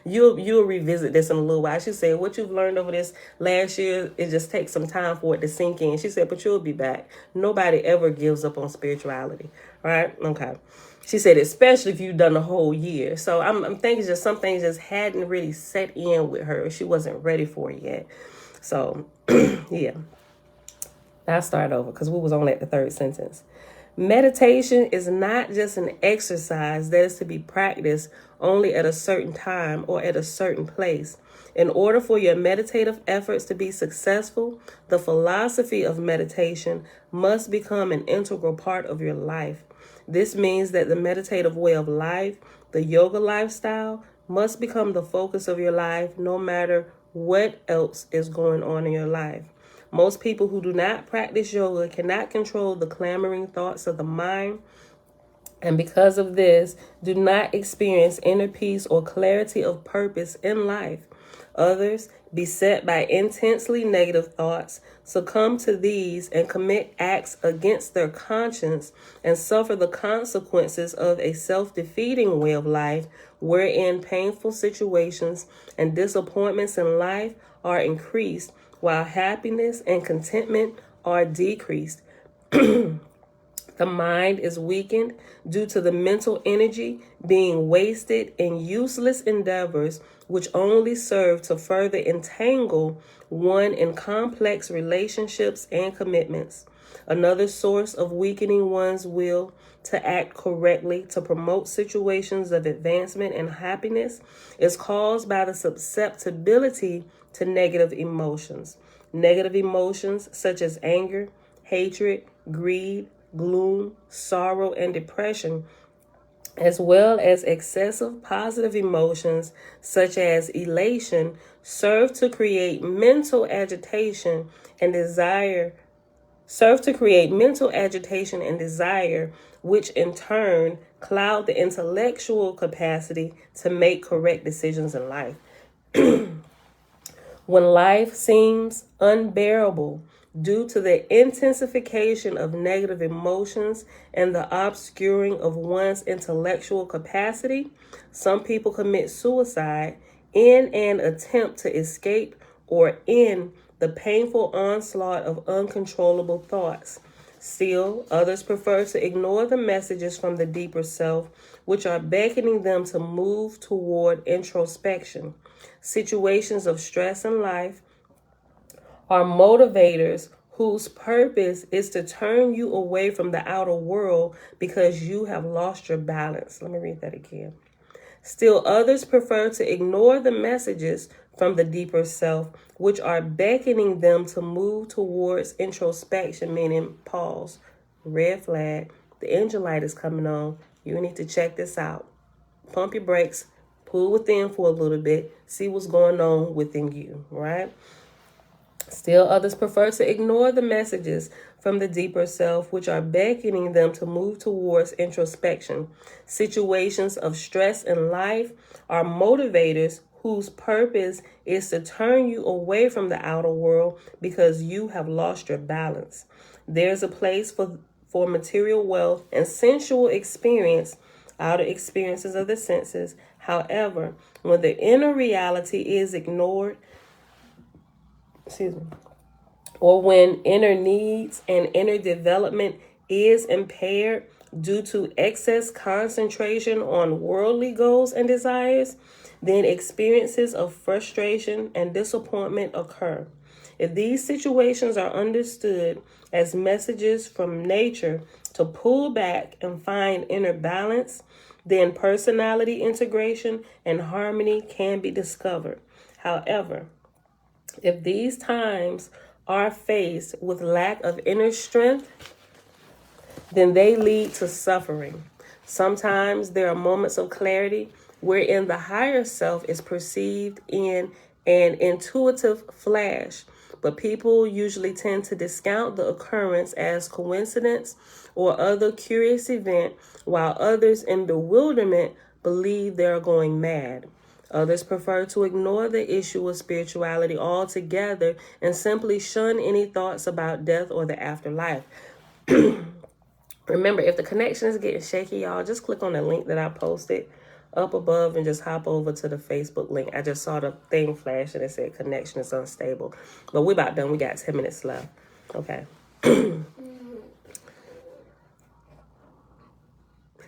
You'll revisit this in a little while. She said, what you've learned over this last year, it just takes some time for it to sink in. She said, but you'll be back. Nobody ever gives up on spirituality. Right? Okay. She said, especially if you've done the whole year. So I'm thinking just some things just hadn't really set in with her. She wasn't ready for it yet. So, yeah. I'll start over because we was only at the third sentence. Meditation is not just an exercise that is to be practiced only at a certain time or at a certain place. In order for your meditative efforts to be successful, the philosophy of meditation must become an integral part of your life. This means that the meditative way of life, the yoga lifestyle, must become the focus of your life no matter what else is going on in your life. Most people who do not practice yoga cannot control the clamoring thoughts of the mind, and because of this, do not experience inner peace or clarity of purpose in life. Others, beset by intensely negative thoughts, succumb to these and commit acts against their conscience and suffer the consequences of a self-defeating way of life, wherein painful situations and disappointments in life are increased, while happiness and contentment are decreased. The mind is weakened due to the mental energy being wasted in useless endeavors which only serve to further entangle one in complex relationships and commitments. Another source of weakening one's will to act correctly to promote situations of advancement and happiness is caused by the susceptibility to negative emotions. Negative emotions such as anger, hatred, greed, gloom, sorrow, and depression, as well as excessive positive emotions such as elation, serve to create mental agitation and desire, which in turn cloud the intellectual capacity to make correct decisions in life. When life seems unbearable due to the intensification of negative emotions and the obscuring of one's intellectual capacity, some people commit suicide in an attempt to escape or in the painful onslaught of uncontrollable thoughts. Still, others prefer to ignore the messages from the deeper self, which are beckoning them to move toward introspection. Situations of stress in life are motivators whose purpose is to turn you away from the outer world because you have lost your balance. Let me read that again. Still, others prefer to ignore the messages from the deeper self, which are beckoning them to move towards introspection, meaning pause, red flag, the engine light is coming on. You need to check this out. Pump your brakes, pull within for a little bit, see what's going on within you, right? Still, others prefer to ignore the messages from the deeper self, which are beckoning them to move towards introspection. Situations of stress in life are motivators whose purpose is to turn you away from the outer world because you have lost your balance. There's a place for material wealth and sensual experience, outer experiences of the senses. However, when the inner reality is ignored, or when inner needs and inner development is impaired due to excess concentration on worldly goals and desires, then experiences of frustration and disappointment occur. If these situations are understood as messages from nature to pull back and find inner balance, then personality integration and harmony can be discovered. However, if these times are faced with lack of inner strength, then they lead to suffering. Sometimes there are moments of clarity wherein the higher self is perceived in an intuitive flash, but people usually tend to discount the occurrence as coincidence or other curious event, while others in bewilderment believe they are going mad. Others prefer to ignore the issue of spirituality altogether and simply shun any thoughts about death or the afterlife. Remember, if the connection is getting shaky, y'all, just click on the link that I posted up above and just hop over to the Facebook link. I just saw the thing flash and it said connection is unstable. But we're about done. We got 10 minutes left. Okay.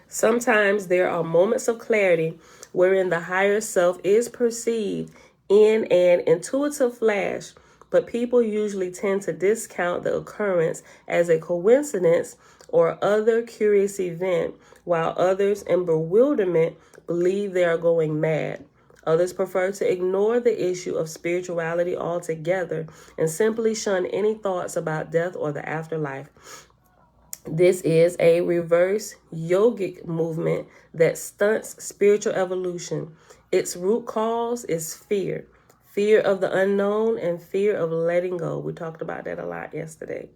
Sometimes there are moments of clarity wherein the higher self is perceived in an intuitive flash, but people usually tend to discount the occurrence as a coincidence or other curious event, while others in bewilderment believe they are going mad. Others prefer to ignore the issue of spirituality altogether and simply shun any thoughts about death or the afterlife. This is a reverse yogic movement that stunts spiritual evolution. Its root cause is fear. Fear of the unknown and fear of letting go. We talked about that a lot yesterday.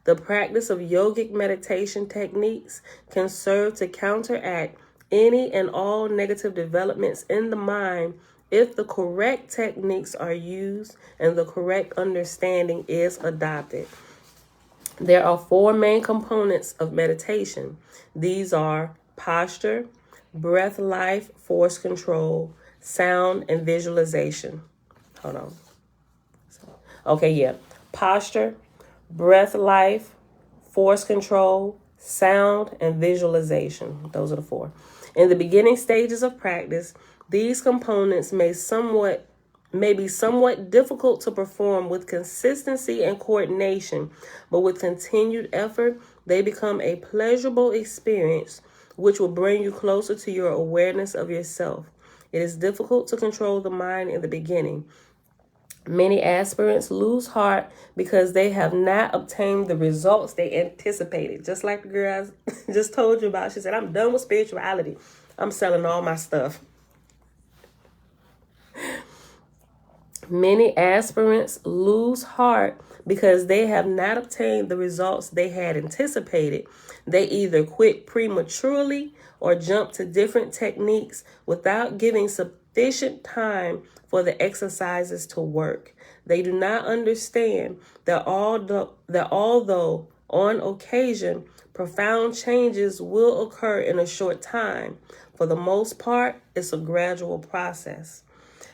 The practice of yogic meditation techniques can serve to counteract any and all negative developments in the mind if the correct techniques are used and the correct understanding is adopted. There are 4 main components of meditation. These are posture, breath life, force control, sound, and visualization. Hold on. Okay, yeah. Posture, breath life, force control, sound, and visualization. Those are the 4. In the beginning stages of practice, these components may be somewhat difficult to perform with consistency and coordination, but with continued effort, they become a pleasurable experience which will bring you closer to your awareness of yourself. It is difficult to control the mind in the beginning. Many aspirants lose heart because they have not obtained the results they anticipated. Just like the girl I just told you about. She said, I'm done with spirituality. I'm selling all my stuff. Many aspirants lose heart because they have not obtained the results they had anticipated. They either quit prematurely or jump to different techniques without giving sufficient time for the exercises to work. They do not understand that although on occasion profound changes will occur in a short time, for the most part, it's a gradual process.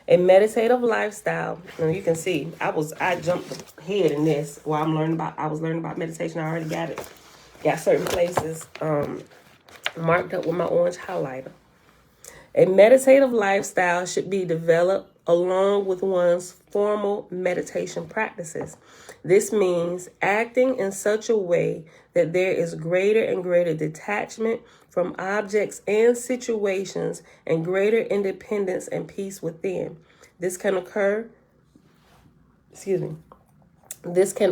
A meditative lifestyle, and you can see I jumped ahead in this while I was learning about meditation. I already got certain places marked up with my orange highlighter. A meditative lifestyle should be developed along with one's formal meditation practices. This means acting in such a way that there is greater and greater detachment from objects and situations and greater independence and peace within. This can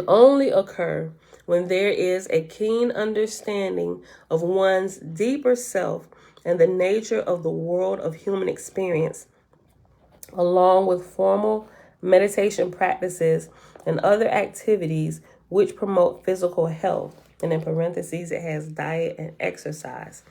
only occur when there is a keen understanding of one's deeper self and the nature of the world of human experience, along with formal meditation practices and other activities which promote physical health. And in parentheses, it has diet and exercise.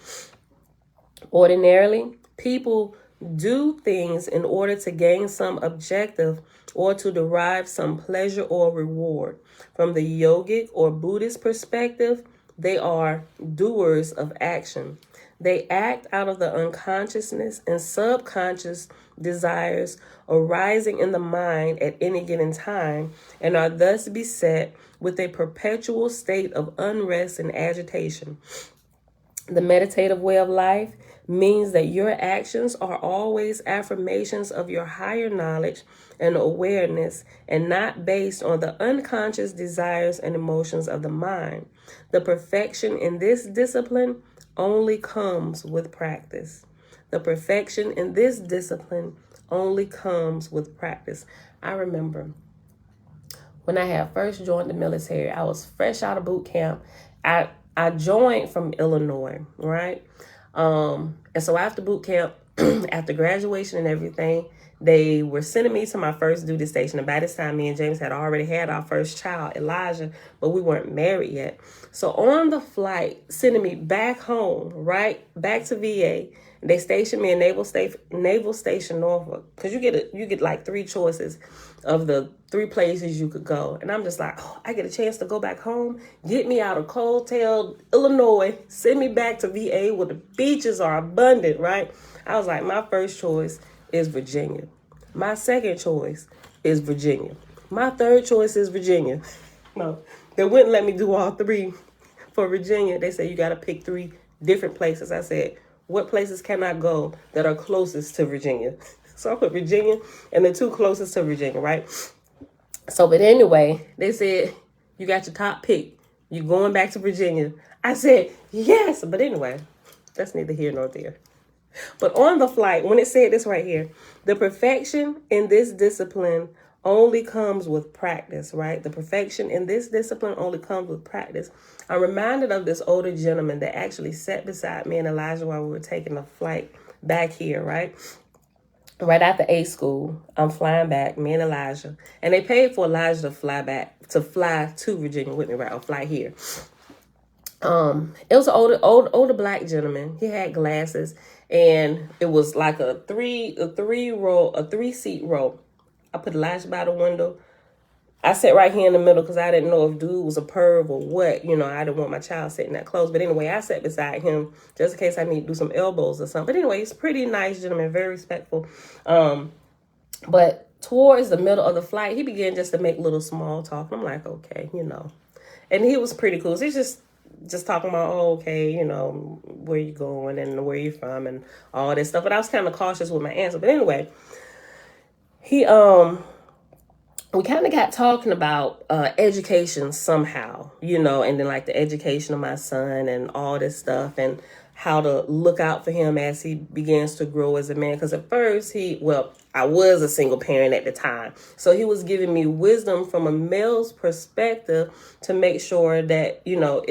Ordinarily, people do things in order to gain some objective or to derive some pleasure or reward. From the yogic or Buddhist perspective, they are doers of action. They act out of the unconsciousness and subconscious desires arising in the mind at any given time and are thus beset with a perpetual state of unrest and agitation. The meditative way of life means that your actions are always affirmations of your higher knowledge and awareness and not based on the unconscious desires and emotions of the mind. The perfection in this discipline only comes with practice. The perfection in this discipline only comes with practice. I remember when I had first joined the military, I was fresh out of boot camp. I joined from Illinois, right? And so after boot camp, after graduation and everything, they were sending me to my first duty station. And by this time, me and James had already had our first child, Elijah, but we weren't married yet. So on the flight, sending me back home, right, back to VA, They stationed me in Naval Station Norfolk, because you get like 3 choices of the 3 places you could go. And I'm just like, oh, I get a chance to go back home, get me out of Coldtail, Illinois, send me back to VA where the beaches are abundant, right? I was like, my first choice is Virginia. My second choice is Virginia. My third choice is Virginia. No, they wouldn't let me do all 3 for Virginia. They said you got to pick 3 different places. I said, what places can I go that are closest to Virginia? So I put Virginia and the 2 closest to Virginia, right? So, but anyway, they said, you got your top pick. You going back to Virginia. I said, yes. But anyway, that's neither here nor there. But on the flight, when it said this right here, the perfection in this discipline only comes with practice, right? The perfection in this discipline only comes with practice. I'm reminded of this older gentleman that actually sat beside me and Elijah while we were taking a flight back here, right? Right after A school, I'm flying back, me and Elijah. And they paid for Elijah to fly to Virginia with me, right? Or fly here. It was an older black gentleman. He had glasses, and it was like a three seat row. I put Elijah by the window. I sat right here in the middle because I didn't know if dude was a perv or what. You know, I didn't want my child sitting that close. But anyway, I sat beside him just in case I need to do some elbows or something. But anyway, he's a pretty nice gentleman, very respectful. But towards the middle of the flight, he began just to make little small talk. I'm like, okay, you know. And he was pretty cool. So he's just talking about, oh, okay, you know, where you going and where you from and all this stuff. But I was kind of cautious with my answer. But anyway, we kind of got talking about education somehow, you know, and then like the education of my son and all this stuff and how to look out for him as he begins to grow as a man. Because at first I was a single parent at the time. So he was giving me wisdom from a male's perspective to make sure that, you know,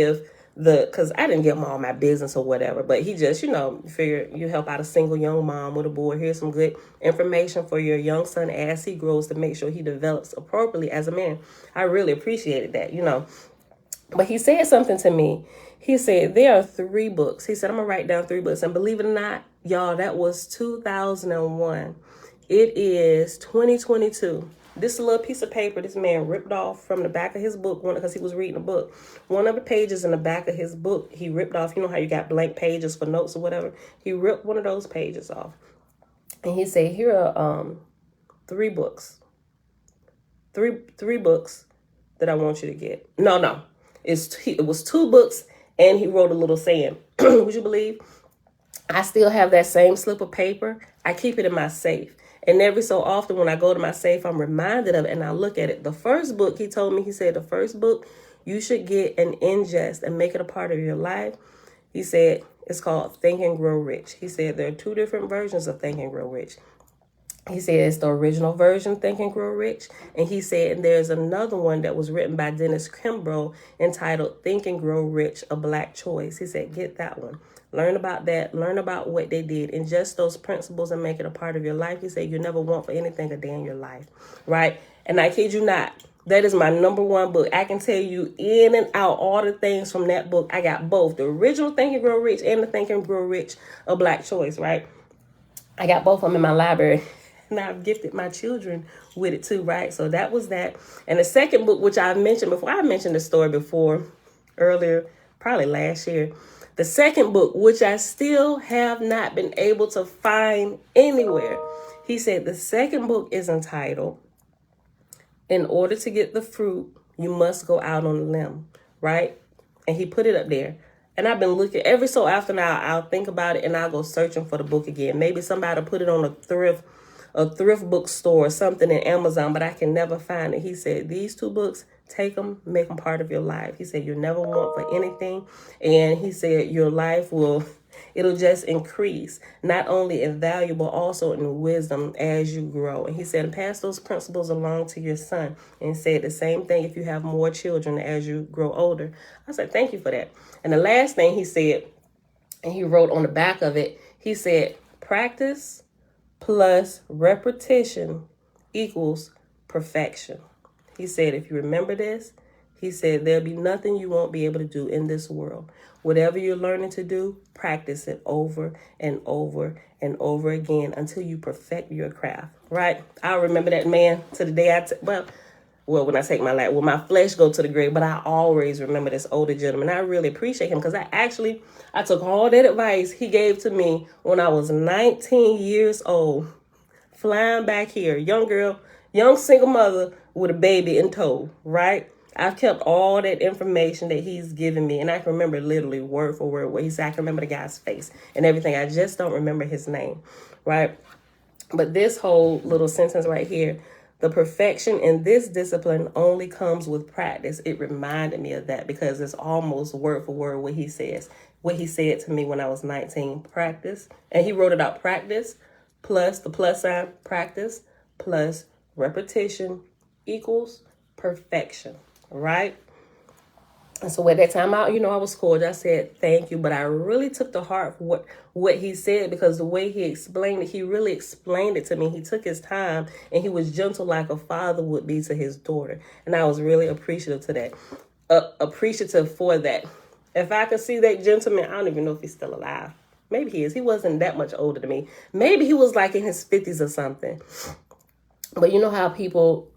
because I didn't give him all my business or whatever, but he just, you know, figure you help out a single young mom with a boy. Here's some good information for your young son as he grows to make sure he develops appropriately as a man. I really appreciated that, you know. But he said something to me. He said, there are 3 books. He said, I'm going to write down 3 books. And believe it or not, y'all, that was 2001. It is 2022. This little piece of paper, this man ripped off from the back of his book, because he was reading a book. One of the pages in the back of his book, he ripped off. You know how you got blank pages for notes or whatever? He ripped one of those pages off. And he said, here are 3 books. Three books that I want you to get. No. It was 2 books, and he wrote a little saying. Would you believe? I still have that same slip of paper. I keep it in my safe. And every so often when I go to my safe, I'm reminded of it and I look at it. The first book, he told me, he said, the first book you should get and ingest and make it a part of your life. He said, it's called Think and Grow Rich. He said there are 2 different versions of Think and Grow Rich. He said it's the original version, Think and Grow Rich. And he said there's another one that was written by Dennis Kimbrough entitled Think and Grow Rich, A Black Choice. He said, get that one. Learn about that. Learn about what they did. Ingest those principles and make it a part of your life. He said you never want for anything a day in your life, right? And I kid you not, that is my number 1 book. I can tell you in and out all the things from that book. I got both the original Think and Grow Rich and the Think and Grow Rich, A Black Choice, right? I got both of them in my library. And I've gifted my children with it too, right? So that was that. And the second book, which I mentioned before, I mentioned the story before earlier, probably last year. The second book, which I still have not been able to find anywhere. He said the second book is entitled, In Order to Get the Fruit, You Must Go Out on a Limb, right? And he put it up there. And I've been looking every so often. I'll think about it and I'll go searching for the book again. Maybe somebody put it on a thrift bookstore or something in Amazon, but I can never find it. He said, these 2 books, take them, make them part of your life. He said, you'll never want for anything. And he said, your life it'll just increase, not only in value, but also in wisdom as you grow. And he said, pass those principles along to your son. And he said the same thing if you have more children as you grow older. I said, thank you for that. And the last thing he said, and he wrote on the back of it, he said, practice plus repetition equals perfection. He said, if you remember this, He said, there'll be nothing you won't be able to do in this world. Whatever you're learning to do, practice it over and over and over again until you perfect your craft, right? I remember that man to the day when I take my life, when my flesh go to the grave, but I always remember this older gentleman. I really appreciate him because I took all that advice he gave to me when I was 19 years old, flying back here, young girl, young single mother with a baby in tow, right? I've kept all that information that he's given me, and I can remember literally word for word what he said. I can remember the guy's face and everything. I just don't remember his name, right? But this whole little sentence right here, the perfection in this discipline only comes with practice. It reminded me of that because it's almost word for word what he says, what he said to me when I was 19, practice. And he wrote it out, practice plus the plus sign, practice plus repetition equals perfection. Right? And so at that time, I was scored. I said, thank you. But I really took to heart what he said because the way he explained it, he really explained it to me. He took his time and he was gentle like a father would be to his daughter. And I was really appreciative to that, appreciative for that. If I could see that gentleman, I don't even know if he's still alive. Maybe he is. He wasn't that much older than me. Maybe he was like in his 50s or something. But you know how people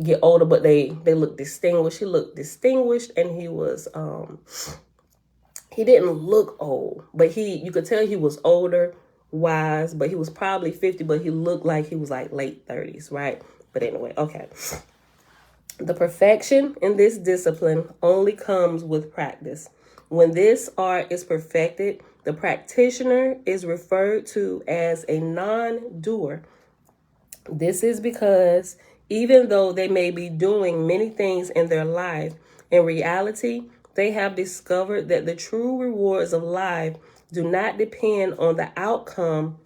get older, but they look distinguished. He looked distinguished, and he was he didn't look old, but you could tell he was older, wise. But he was probably 50, but he looked like he was like late 30s, right? But anyway, okay. The perfection in this discipline only comes with practice. When this art is perfected, the practitioner is referred to as a non-doer. This is because even though they may be doing many things in their life, in reality, they have discovered that the true rewards of life do not depend on the outcome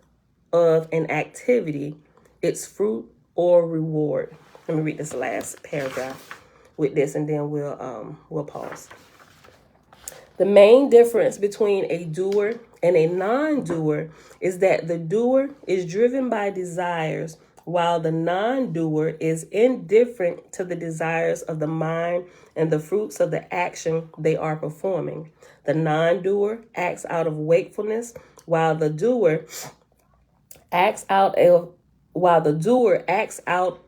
of an activity, its fruit or reward. Let me read this last paragraph with this and then we'll pause. The main difference between a doer and a non-doer is that the doer is driven by desires, while the non-doer is indifferent to the desires of the mind and the fruits of the action they are performing. The non-doer acts out of wakefulness, while the doer acts out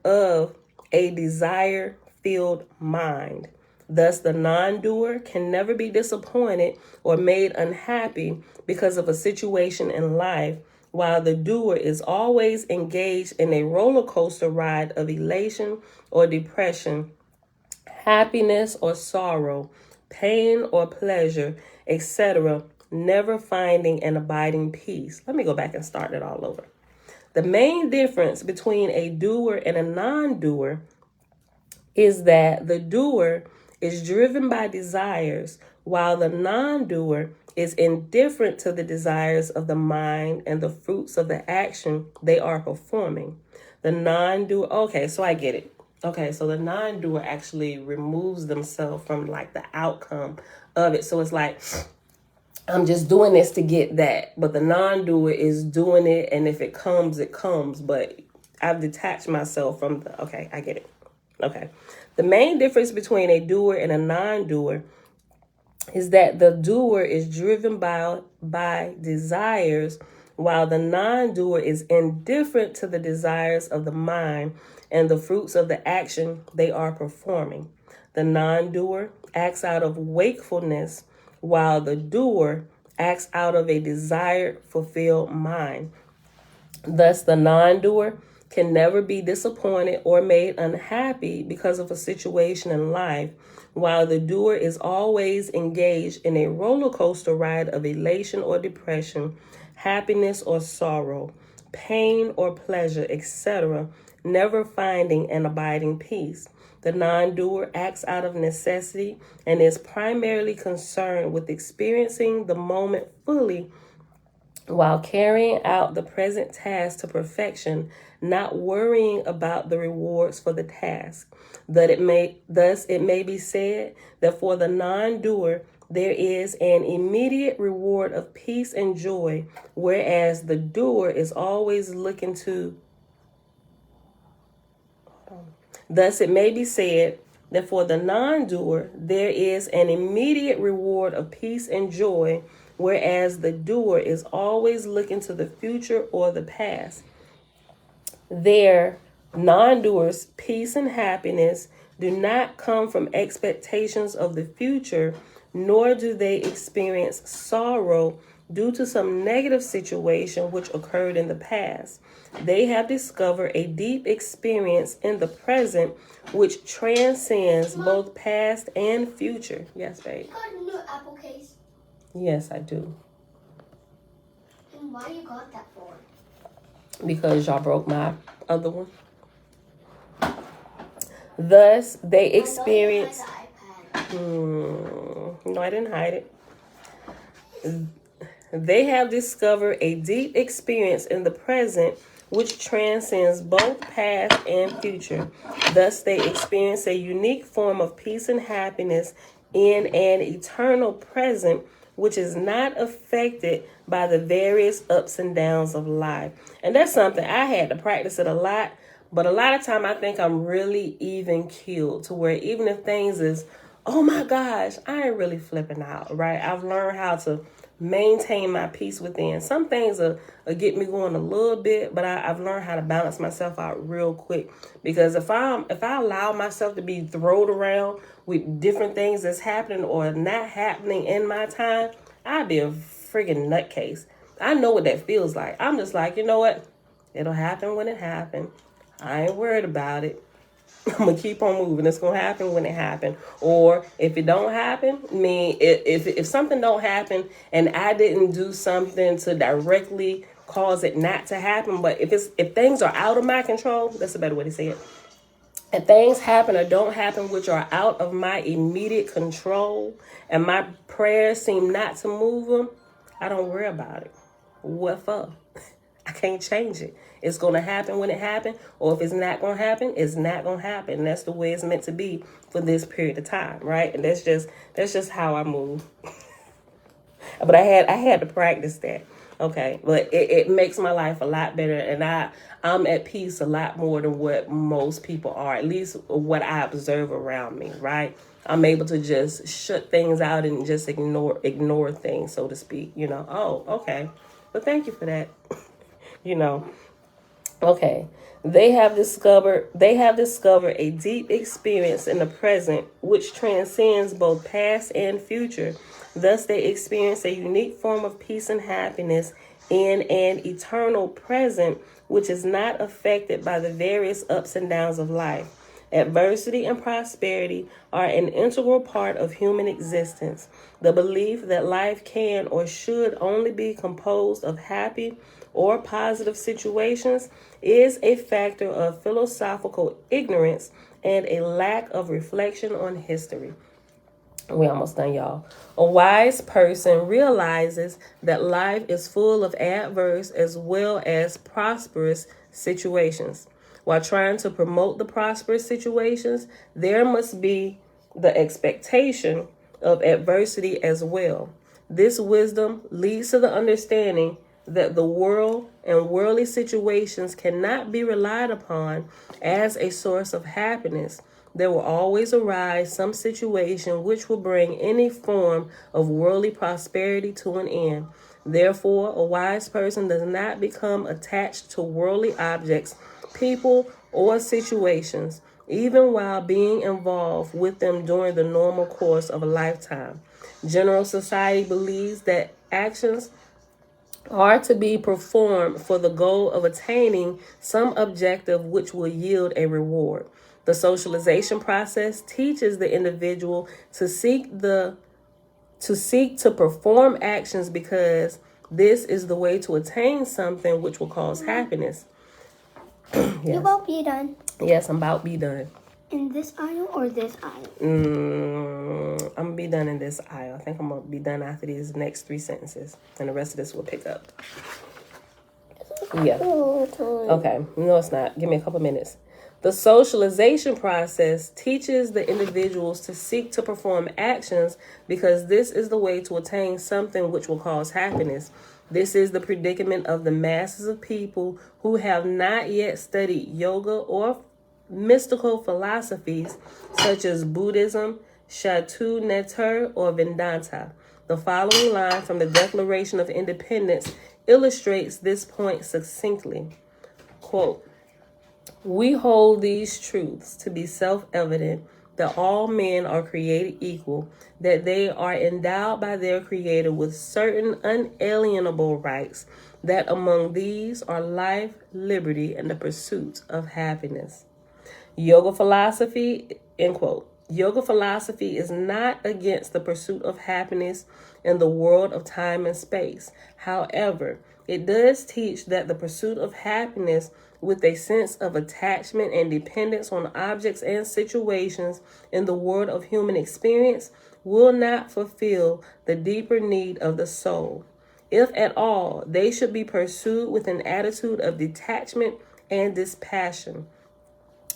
of a desire-filled mind. Thus, the non-doer can never be disappointed or made unhappy because of a situation in life, while the doer is always engaged in a roller coaster ride of elation or depression, happiness or sorrow, pain or pleasure, etc., never finding an abiding peace. Let me go back and start it all over. The main difference between a doer and a non-doer is that the doer is driven by desires, while the non-doer is indifferent to the desires of the mind and the fruits of the action they are performing. The non-doer, okay, so I get it. Okay, so the non-doer actually removes themselves from like the outcome of it. So it's like, I'm just doing this to get that. But the non-doer is doing it, and if it comes, it comes. But I've detached myself from okay, I get it. Okay. The main difference between a doer and a non-doer is that the doer is driven by desires, while the non-doer is indifferent to the desires of the mind and the fruits of the action they are performing. The non-doer acts out of wakefulness, while the doer acts out of a desire-fulfilled mind. Thus, the non-doer can never be disappointed or made unhappy because of a situation in life, while the doer is always engaged in a roller coaster ride of elation or depression, happiness or sorrow, pain or pleasure, etc., never finding an abiding peace. The non-doer acts out of necessity and is primarily concerned with experiencing the moment fully while carrying out the present task to perfection, not worrying about the rewards for the task. Thus, it may be said that for the non-doer, there is an immediate reward of peace and joy, whereas the doer is always looking to. Thus, it may be said that for the non-doer, there is an immediate reward of peace and joy, whereas the doer is always looking to the future or the past. Their non-doers' peace and happiness do not come from expectations of the future, nor do they experience sorrow due to some negative situation which occurred in the past. They have discovered a deep experience in the present which transcends both past and future. Yes, babe. You got a new Apple case? Yes, I do. And why you got that for? Because y'all broke my other one. Thus, they experience... No, I didn't hide it. They have discovered a deep experience in the present which transcends both past and future. Thus, they experience a unique form of peace and happiness in an eternal present which is not affected by the various ups and downs of life. And that's something I had to practice it a lot. But a lot of time I think I'm really even keeled to where even if things is, oh my gosh, I ain't really flipping out, right? I've learned how to maintain my peace within. Some things will get me going a little bit, but I've learned how to balance myself out real quick. Because if I allow myself to be thrown around with different things that's happening or not happening in my time, I'd be a friggin' nutcase. I know what that feels like. I'm just like, you know what? It'll happen when it happens. I ain't worried about it. I'm going to keep on moving. It's going to happen when it happens. Or if it don't happen, I mean, if something don't happen and I didn't do something to directly cause it not to happen, but if things are out of my control, that's a better way to say it. If things happen or don't happen which are out of my immediate control and my prayers seem not to move them, I don't worry about it. What for? I can't change it. It's going to happen when it happens, or if it's not going to happen, it's not going to happen. And that's the way it's meant to be for this period of time, right? And that's just how I move. But I had to practice that. Okay, but it makes my life a lot better, and I'm at peace a lot more than what most people are, at least what I observe around me, right? I'm able to just shut things out and just ignore things, so to speak, Oh, okay. But thank you for that. Okay. They have discovered a deep experience in the present which transcends both past and future. Thus, they experience a unique form of peace and happiness in an eternal present which is not affected by the various ups and downs of life. Adversity and prosperity are an integral part of human existence. The belief that life can or should only be composed of happy or positive situations is a factor of philosophical ignorance and a lack of reflection on history. We're almost done, y'all. A wise person realizes that life is full of adverse as well as prosperous situations. While trying to promote the prosperous situations, there must be the expectation of adversity as well. This wisdom leads to the understanding that the world and worldly situations cannot be relied upon as a source of happiness. There will always arise some situation which will bring any form of worldly prosperity to an end. Therefore, a wise person does not become attached to worldly objects, people, or situations, even while being involved with them during the normal course of a lifetime. General society believes that actions are to be performed for the goal of attaining some objective which will yield a reward. The socialization process teaches the individual to seek to perform actions because this is the way to attain something which will cause happiness. Yes. You about be done? Yes, I'm about to be done. In this aisle or this aisle? I'm going to be done in this aisle. I think I'm going to be done after these next 3 sentences. And the rest of this will pick up. Yeah. Okay. No, it's not. Give me a couple minutes. The socialization process teaches the individuals to seek to perform actions because this is the way to attain something which will cause happiness. This is the predicament of the masses of people who have not yet studied yoga or mystical philosophies such as Buddhism, Shatu Neter, or Vedanta. The following line from the Declaration of Independence illustrates this point succinctly. Quote, "We hold these truths to be self-evident, that all men are created equal, that they are endowed by their Creator with certain unalienable rights, that among these are life, liberty, and the pursuit of happiness." Yoga philosophy, end quote. Yoga philosophy is not against the pursuit of happiness in the world of time and space. However, it does teach that the pursuit of happiness with a sense of attachment and dependence on objects and situations in the world of human experience will not fulfill the deeper need of the soul. If at all, they should be pursued with an attitude of detachment and dispassion.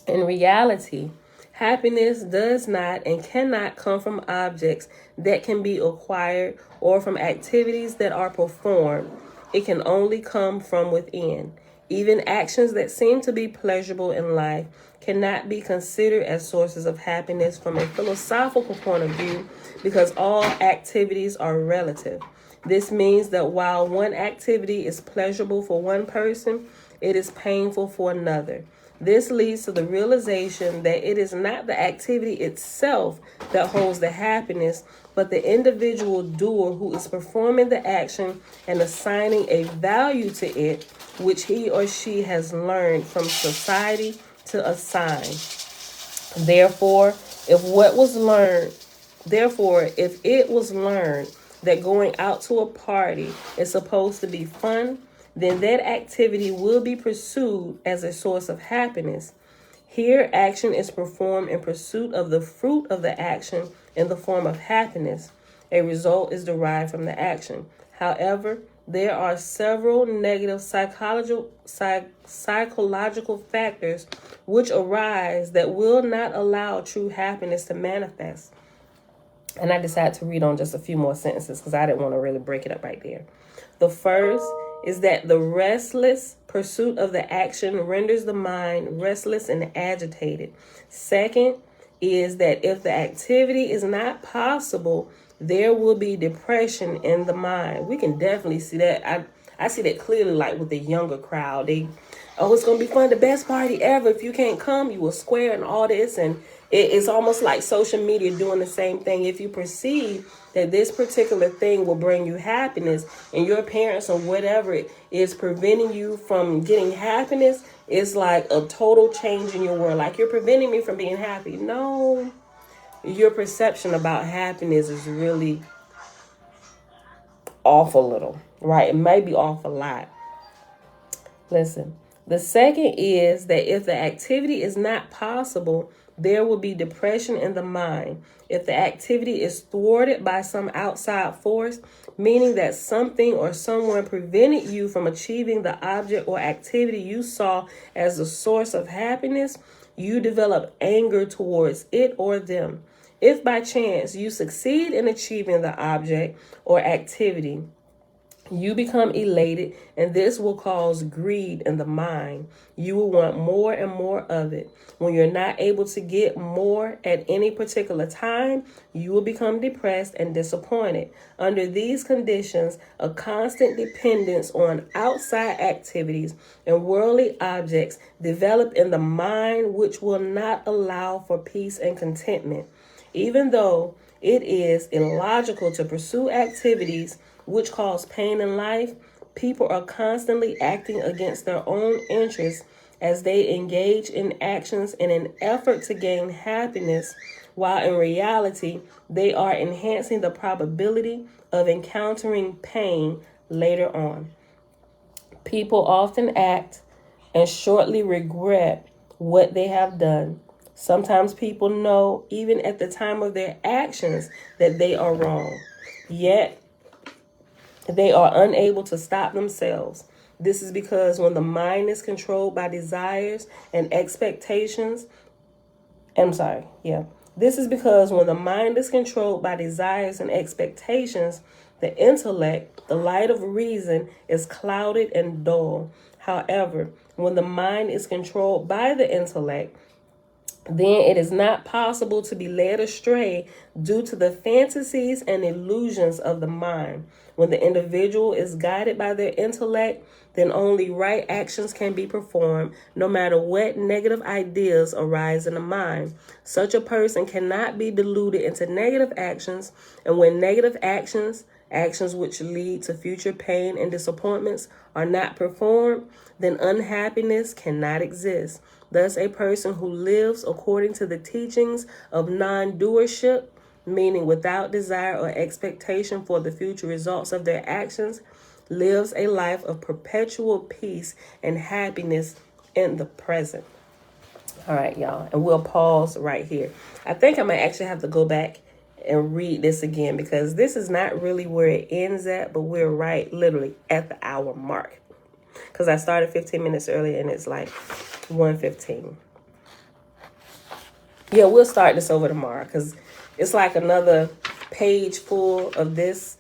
In reality, happiness does not and cannot come from objects that can be acquired or from activities that are performed. It can only come from within. Even actions that seem to be pleasurable in life cannot be considered as sources of happiness from a philosophical point of view because all activities are relative. This means that while one activity is pleasurable for one person, it is painful for another. This leads to the realization that it is not the activity itself that holds the happiness, but the individual doer who is performing the action and assigning a value to it, which he or she has learned from society to assign. Therefore, if it was learned that going out to a party is supposed to be fun, then that activity will be pursued as a source of happiness. Here, action is performed in pursuit of the fruit of the action in the form of happiness. A result is derived from the action. However, there are several negative psychological factors which arise that will not allow true happiness to manifest. And I decided to read on just a few more sentences because I didn't want to really break it up right there. The first is that the restless pursuit of the action renders the mind restless and agitated. Second is that if the activity is not possible, there will be depression in the mind. We can definitely see that. I see that clearly, like with the younger crowd. It's going to be fun, the best party ever. If you can't come, you will square and all this. And it's almost like social media doing the same thing. If you perceive that this particular thing will bring you happiness and your parents or whatever it is preventing you from getting happiness, it's like a total change in your world. Like, you're preventing me from being happy. No, your perception about happiness is really off a little, right? It may be off a lot. Listen, the second is that if the activity is not possible, there will be depression in the mind. If the activity is thwarted by some outside force, meaning that something or someone prevented you from achieving the object or activity you saw as the source of happiness, you develop anger towards it or them. If by chance you succeed in achieving the object or activity, you become elated, and this will cause greed in the mind. You will want more and more of it. When you're not able to get more at any particular time, you will become depressed and disappointed. Under these conditions, a constant dependence on outside activities and worldly objects develop in the mind, which will not allow for peace and contentment. Even though it is illogical to pursue activities which cause pain in life, people are constantly acting against their own interests as they engage in actions in an effort to gain happiness, while in reality, they are enhancing the probability of encountering pain later on. People often act and shortly regret what they have done. Sometimes people know, even at the time of their actions, that they are wrong. Yet, they are unable to stop themselves. This is because when the mind is controlled by desires and expectations, This is because when the mind is controlled by desires and expectations, the intellect, the light of reason, is clouded and dull. However, when the mind is controlled by the intellect, then it is not possible to be led astray due to the fantasies and illusions of the mind. When the individual is guided by their intellect, then only right actions can be performed, no matter what negative ideas arise in the mind. Such a person cannot be deluded into negative actions, and when negative actions which lead to future pain and disappointments, are not performed, then unhappiness cannot exist. Thus, a person who lives according to the teachings of non-doership, meaning without desire or expectation for the future results of their actions, lives a life of perpetual peace and happiness in the present. All right, y'all, and we'll pause right here. I think I might actually have to go back and read this again, because this is not really where it ends at, but we're right literally at the hour mark, because I started 15 minutes earlier and it's like 1:15. Yeah, we'll start this over tomorrow, because it's like another page full of this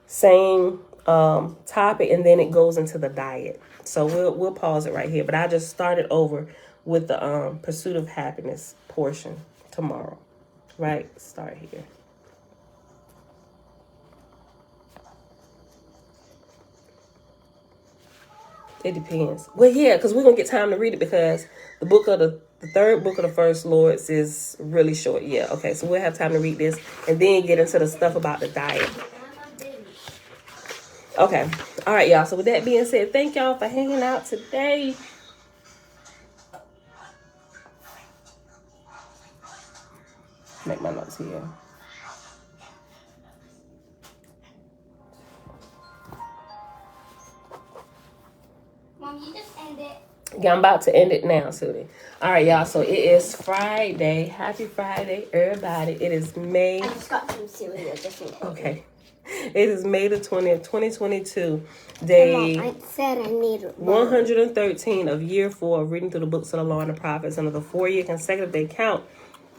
same topic, and then it goes into the diet. So we'll pause it right here, but I just started over with the pursuit of happiness portion tomorrow. Right, start here. It depends. Well, yeah, because we're gonna get time to read it, because the book of the third book of the First Lords is really short. Yeah, okay, so we'll have time to read this and then get into the stuff about the diet. Okay, all right, y'all. So with that being said, thank y'all for hanging out today. Make my notes here. Mom, you just end it. Yeah, I'm about to end it now, Sudie. All right, y'all. So it is Friday. Happy Friday, everybody. It is May. I just got some cereal just in case. Okay. It is May the 20th, 2022. Day Mom, I said I need 113 of year 4 of reading through the books of the law and the prophets under the 4-year consecutive day count.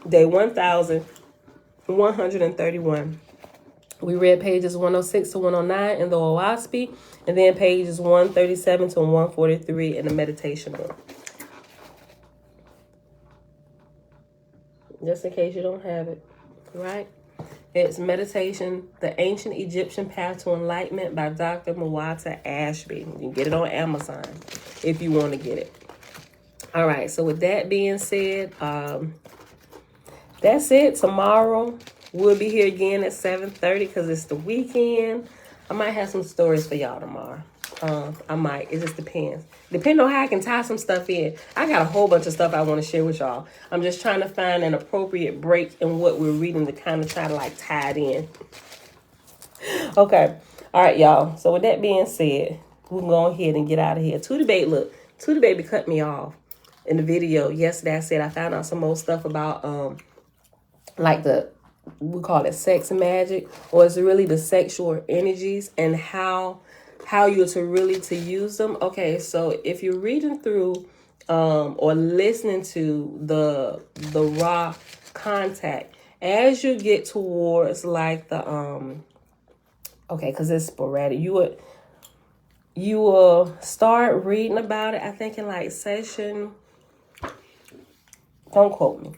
Day 1131. We read pages 106 to 109 in the Oahspe, and then pages 137 to 143 in the meditation book. Just in case you don't have it, right? It's Meditation, The Ancient Egyptian Path to Enlightenment by Dr. Oahspe. You can get it on Amazon if you want to get it. All right, so with that being said, that's it. Tomorrow, we'll be here again at 7:30 because it's the weekend. I might have some stories for y'all tomorrow. I might. It just depends. Depending on how I can tie some stuff in. I got a whole bunch of stuff I want to share with y'all. I'm just trying to find an appropriate break in what we're reading to kind of try to like tie it in. Okay. All right, y'all. So with that being said, we can go ahead and get out of here. Tootie Baby cut me off in the video yesterday. I said I found out some more stuff about like we call it sex magic, or it's really the sexual energies and how you're to use them. Okay, so if you're reading through or listening to the raw contact, as you get towards like the okay, because it's sporadic, you will start reading about it. I think in like session, don't quote me.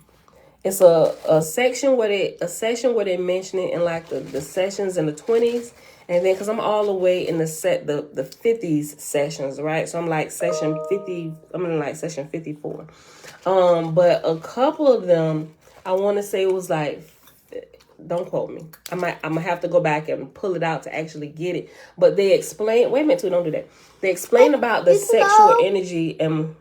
It's a section where they mention it in like the sessions in the 20s, and then because I'm all the way in the 50s sessions, right? So I'm like session 50. I'm in like session 54. But a couple of them, I want to say it was like, don't quote me. I'm gonna have to go back and pull it out to actually get it. But they explain. Wait a minute, too. Don't do that. They explain about the sexual energy and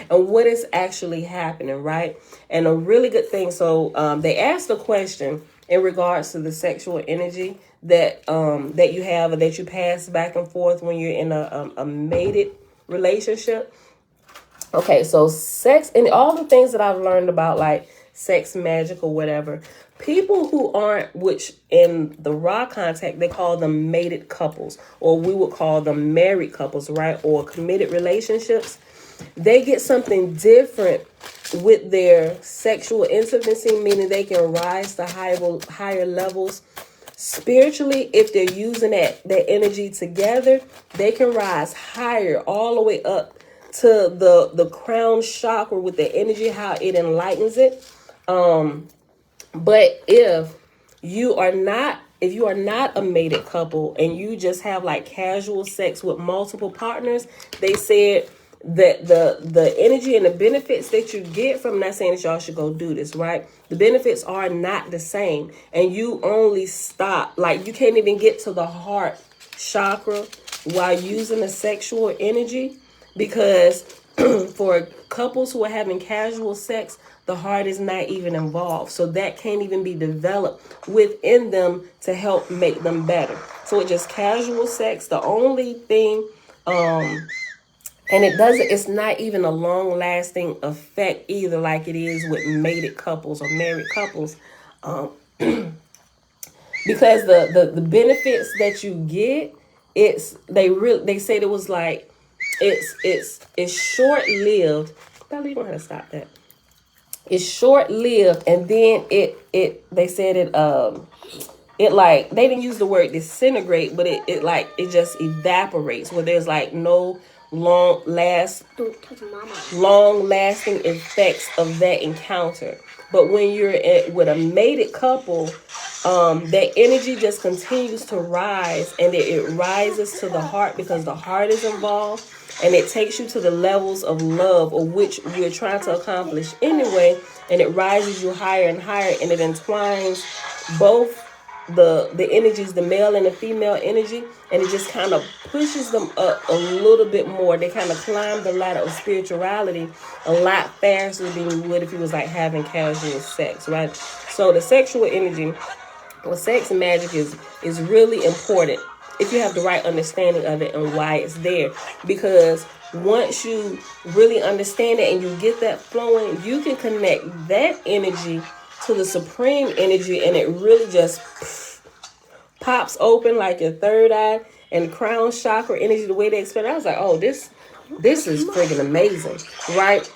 what is actually happening, right? And a really good thing. So they asked a question in regards to the sexual energy that you have, or that you pass back and forth when you're in a mated relationship. Okay, so sex and all the things that I've learned about like sex magic or whatever, people who aren't, which in the raw contact, they call them mated couples, or we would call them married couples, right? Or committed relationships. They get something different with their sexual intimacy, meaning they can rise to higher levels spiritually. If they're using that energy together, they can rise higher, all the way up to the crown chakra with the energy, how it enlightens it. But if you are not a mated couple and you just have like casual sex with multiple partners, they said that the energy and the benefits that you get from, not saying that y'all should go do this, right? The benefits are not the same, and you only stop, like you can't even get to the heart chakra while using the sexual energy, because for couples who are having casual sex, the heart is not even involved. So that can't even be developed within them to help make them better. So it's just casual sex. The only thing, and it's not even a long lasting effect either, like it is with mated couples or married couples. Because the benefits that you get, they said it was like, it's short lived. Probably don't have to stop that. It's short lived, and then they said it like, they didn't use the word disintegrate, but it just evaporates, where there's like no long lasting effects of that encounter. But when you're with a mated couple, that energy just continues to rise, and it rises to the heart because the heart is involved, and it takes you to the levels of love, of which we're trying to accomplish anyway, and it rises you higher and higher, and it entwines both the energies, the male and the female energy, and it just kind of pushes them up a little bit more. They kind of climb the ladder of spirituality a lot faster than you would if you was like having casual sex, right? So the sexual energy, well, sex and magic is really important if you have the right understanding of it and why it's there. Because once you really understand it and you get that flowing, you can connect that energy to the supreme energy, and it really just pops open like your third eye and the crown chakra energy, the way they explain it. I was like, oh, this is friggin' amazing, right?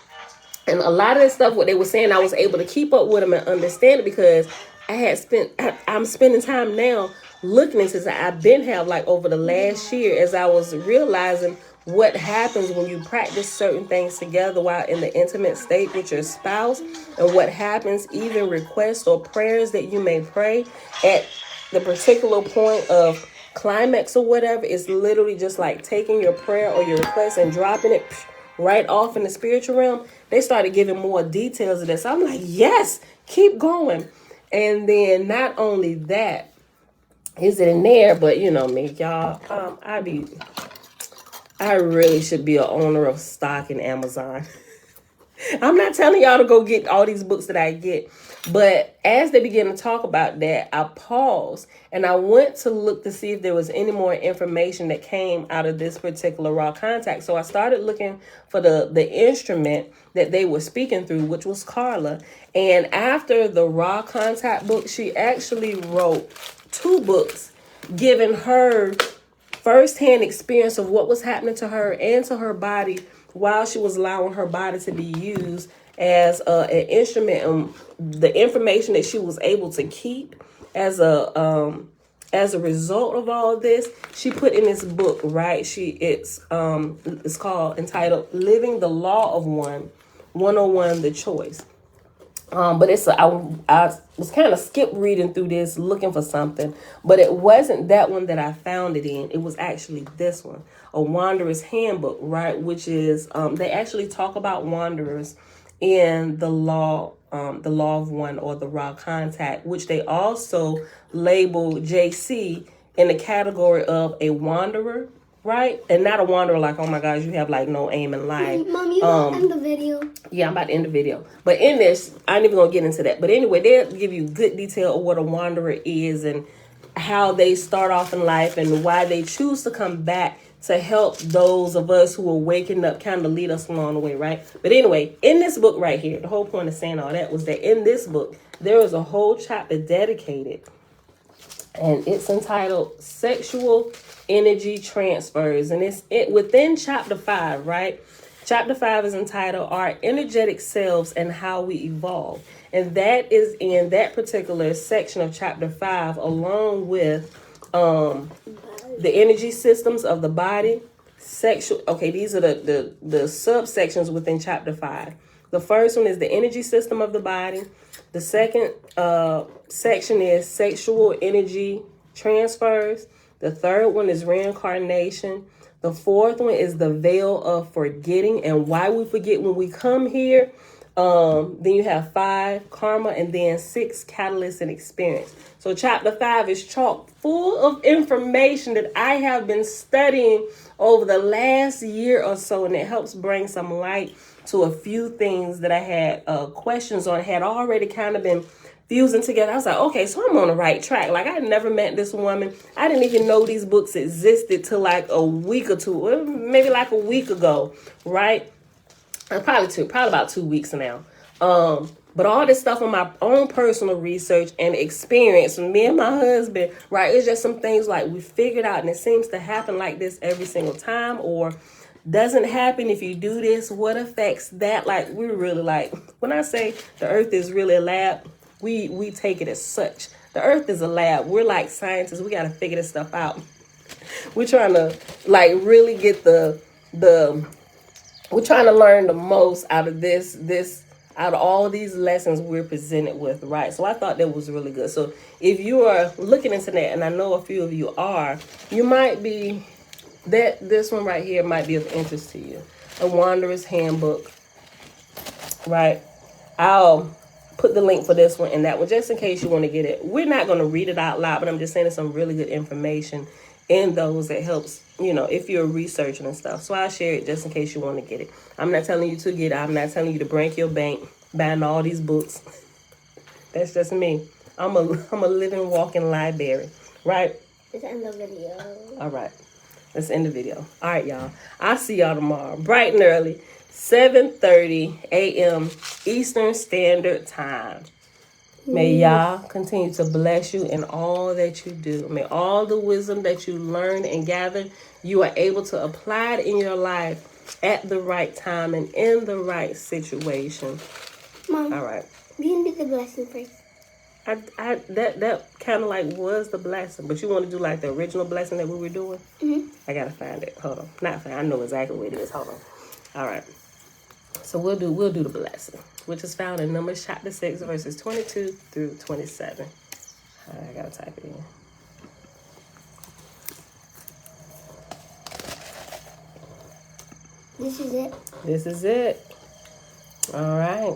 And a lot of the stuff, what they were saying, I was able to keep up with them and understand it, because I'm spending time now looking into this. I've been have like over the last year, as I was realizing what happens when you practice certain things together while in the intimate state with your spouse, and what happens, even requests or prayers that you may pray at the particular point of climax or whatever, is literally just like taking your prayer or your request and dropping it right off in the spiritual realm. They started giving more details of this. I'm like, yes, keep going. And then not only that is it in there, but you know me, y'all, I really should be an owner of stock in Amazon. I'm not telling y'all to go get all these books that I get, but as they began to talk about that, I paused and I went to look to see if there was any more information that came out of this particular raw contact. So I started looking for the instrument that they were speaking through, which was Carla. And after the raw contact book, she actually wrote 2 books giving her firsthand experience of what was happening to her and to her body while she was allowing her body to be used as an instrument, and the information that she was able to keep as a result of all of this, she put in this book, right? It's called, entitled Living the Law of One, 101 The Choice. But I was kind of skip reading through this looking for something, but it wasn't that one that I found it in. It was actually this one, A Wanderer's Handbook, right? Which is, they actually talk about wanderers in the law of one, or the raw contact, which they also label JC in the category of a wanderer, right? And not a wanderer like, oh my gosh, you have like no aim in life. Mom, you want to end the video? Yeah, I'm about to end the video. But in this, I ain't even going to get into that. But anyway, they'll give you good detail of what a wanderer is and how they start off in life and why they choose to come back to help those of us who are waking up, kind of lead us along the way, right? But anyway, in this book right here, the whole point of saying all that was that in this book, there is a whole chapter dedicated, and it's entitled Sexual Energy Transfers. And it's within chapter 5, right? Chapter 5 is entitled Our Energetic Selves and How We Evolve. And that is in that particular section of chapter 5, along with the energy systems of the body, sexual. Okay, these are the subsections within chapter 5. The first one is the energy system of the body. The second section is sexual energy transfers. The third one is reincarnation. The fourth one is the veil of forgetting and why we forget when we come here. Then you have 5, karma, and then 6, catalyst and experience. So chapter 5 is chock full of information that I have been studying over the last year or so, and it helps bring some light to a few things that I had questions on, had already kind of been fusing together. I was like, okay, so I'm on the right track. Like, I had never met this woman. I didn't even know these books existed till like a week or two, maybe like a week ago, right? Probably about 2 weeks now. But all this stuff on my own personal research and experience, me and my husband, right? It's just some things like we figured out, and it seems to happen like this every single time, or doesn't happen if you do this. What affects that? Like, we're really like, when I say the earth is really a lab, we take it as such. The earth is a lab. We're like scientists. We got to figure this stuff out. We're trying to like really get we're trying to learn the most out of out of all of these lessons we're presented with, right? So I thought that was really good. So if you are looking into that, and I know a few of you are, you might be, this one right here might be of interest to you. A Wanderer's Handbook, right? I'll put the link for this one and that one just in case you want to get it. We're not going to read it out loud, but I'm just saying there's some really good information in those that helps, if you're researching and stuff. So I'll share it just in case you want to get it. I'm not telling you to get it. I'm not telling you to break your bank buying all these books. That's just me. I'm a living, walking library, right? Let's end the video. All right. Let's end the video. All right, y'all. I'll see y'all tomorrow, bright and early, 7:30 a.m. Eastern Standard Time. May Yah continue to bless you in all that you do. May all the wisdom that you learn and gather, you are able to apply it in your life at the right time and in the right situation. Mom. All right. You can do the blessing first. That kind of like was the blessing, but you want to do like the original blessing that we were doing? Mm-hmm. I gotta find it. Hold on. Not find. I know exactly what it is. Hold on. All right. So we'll do the blessing, which is found in Numbers chapter 6, verses 22 through 27. I gotta type it in. This is it. This is it. All right.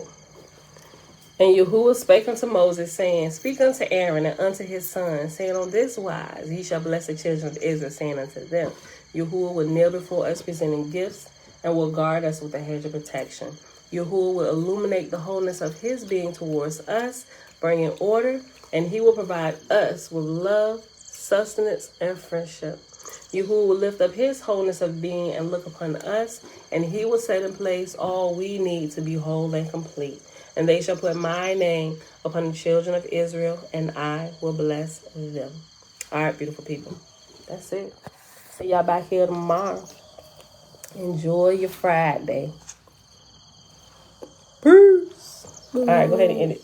And Yahuwah spake unto Moses, saying, Speak unto Aaron and unto his sons, saying, On this wise ye shall bless the children of Israel, saying unto them, Yahuwah will kneel before us, presenting gifts, and will guard us with a hedge of protection. Yahuwah will illuminate the wholeness of his being towards us, bringing order, and he will provide us with love, sustenance, and friendship. Yahuwah will lift up his wholeness of being and look upon us, and he will set in place all we need to be whole and complete. And they shall put my name upon the children of Israel, and I will bless them. All right, beautiful people. That's it. See y'all back here tomorrow. Enjoy your Friday. Peace. All right, go ahead and end it.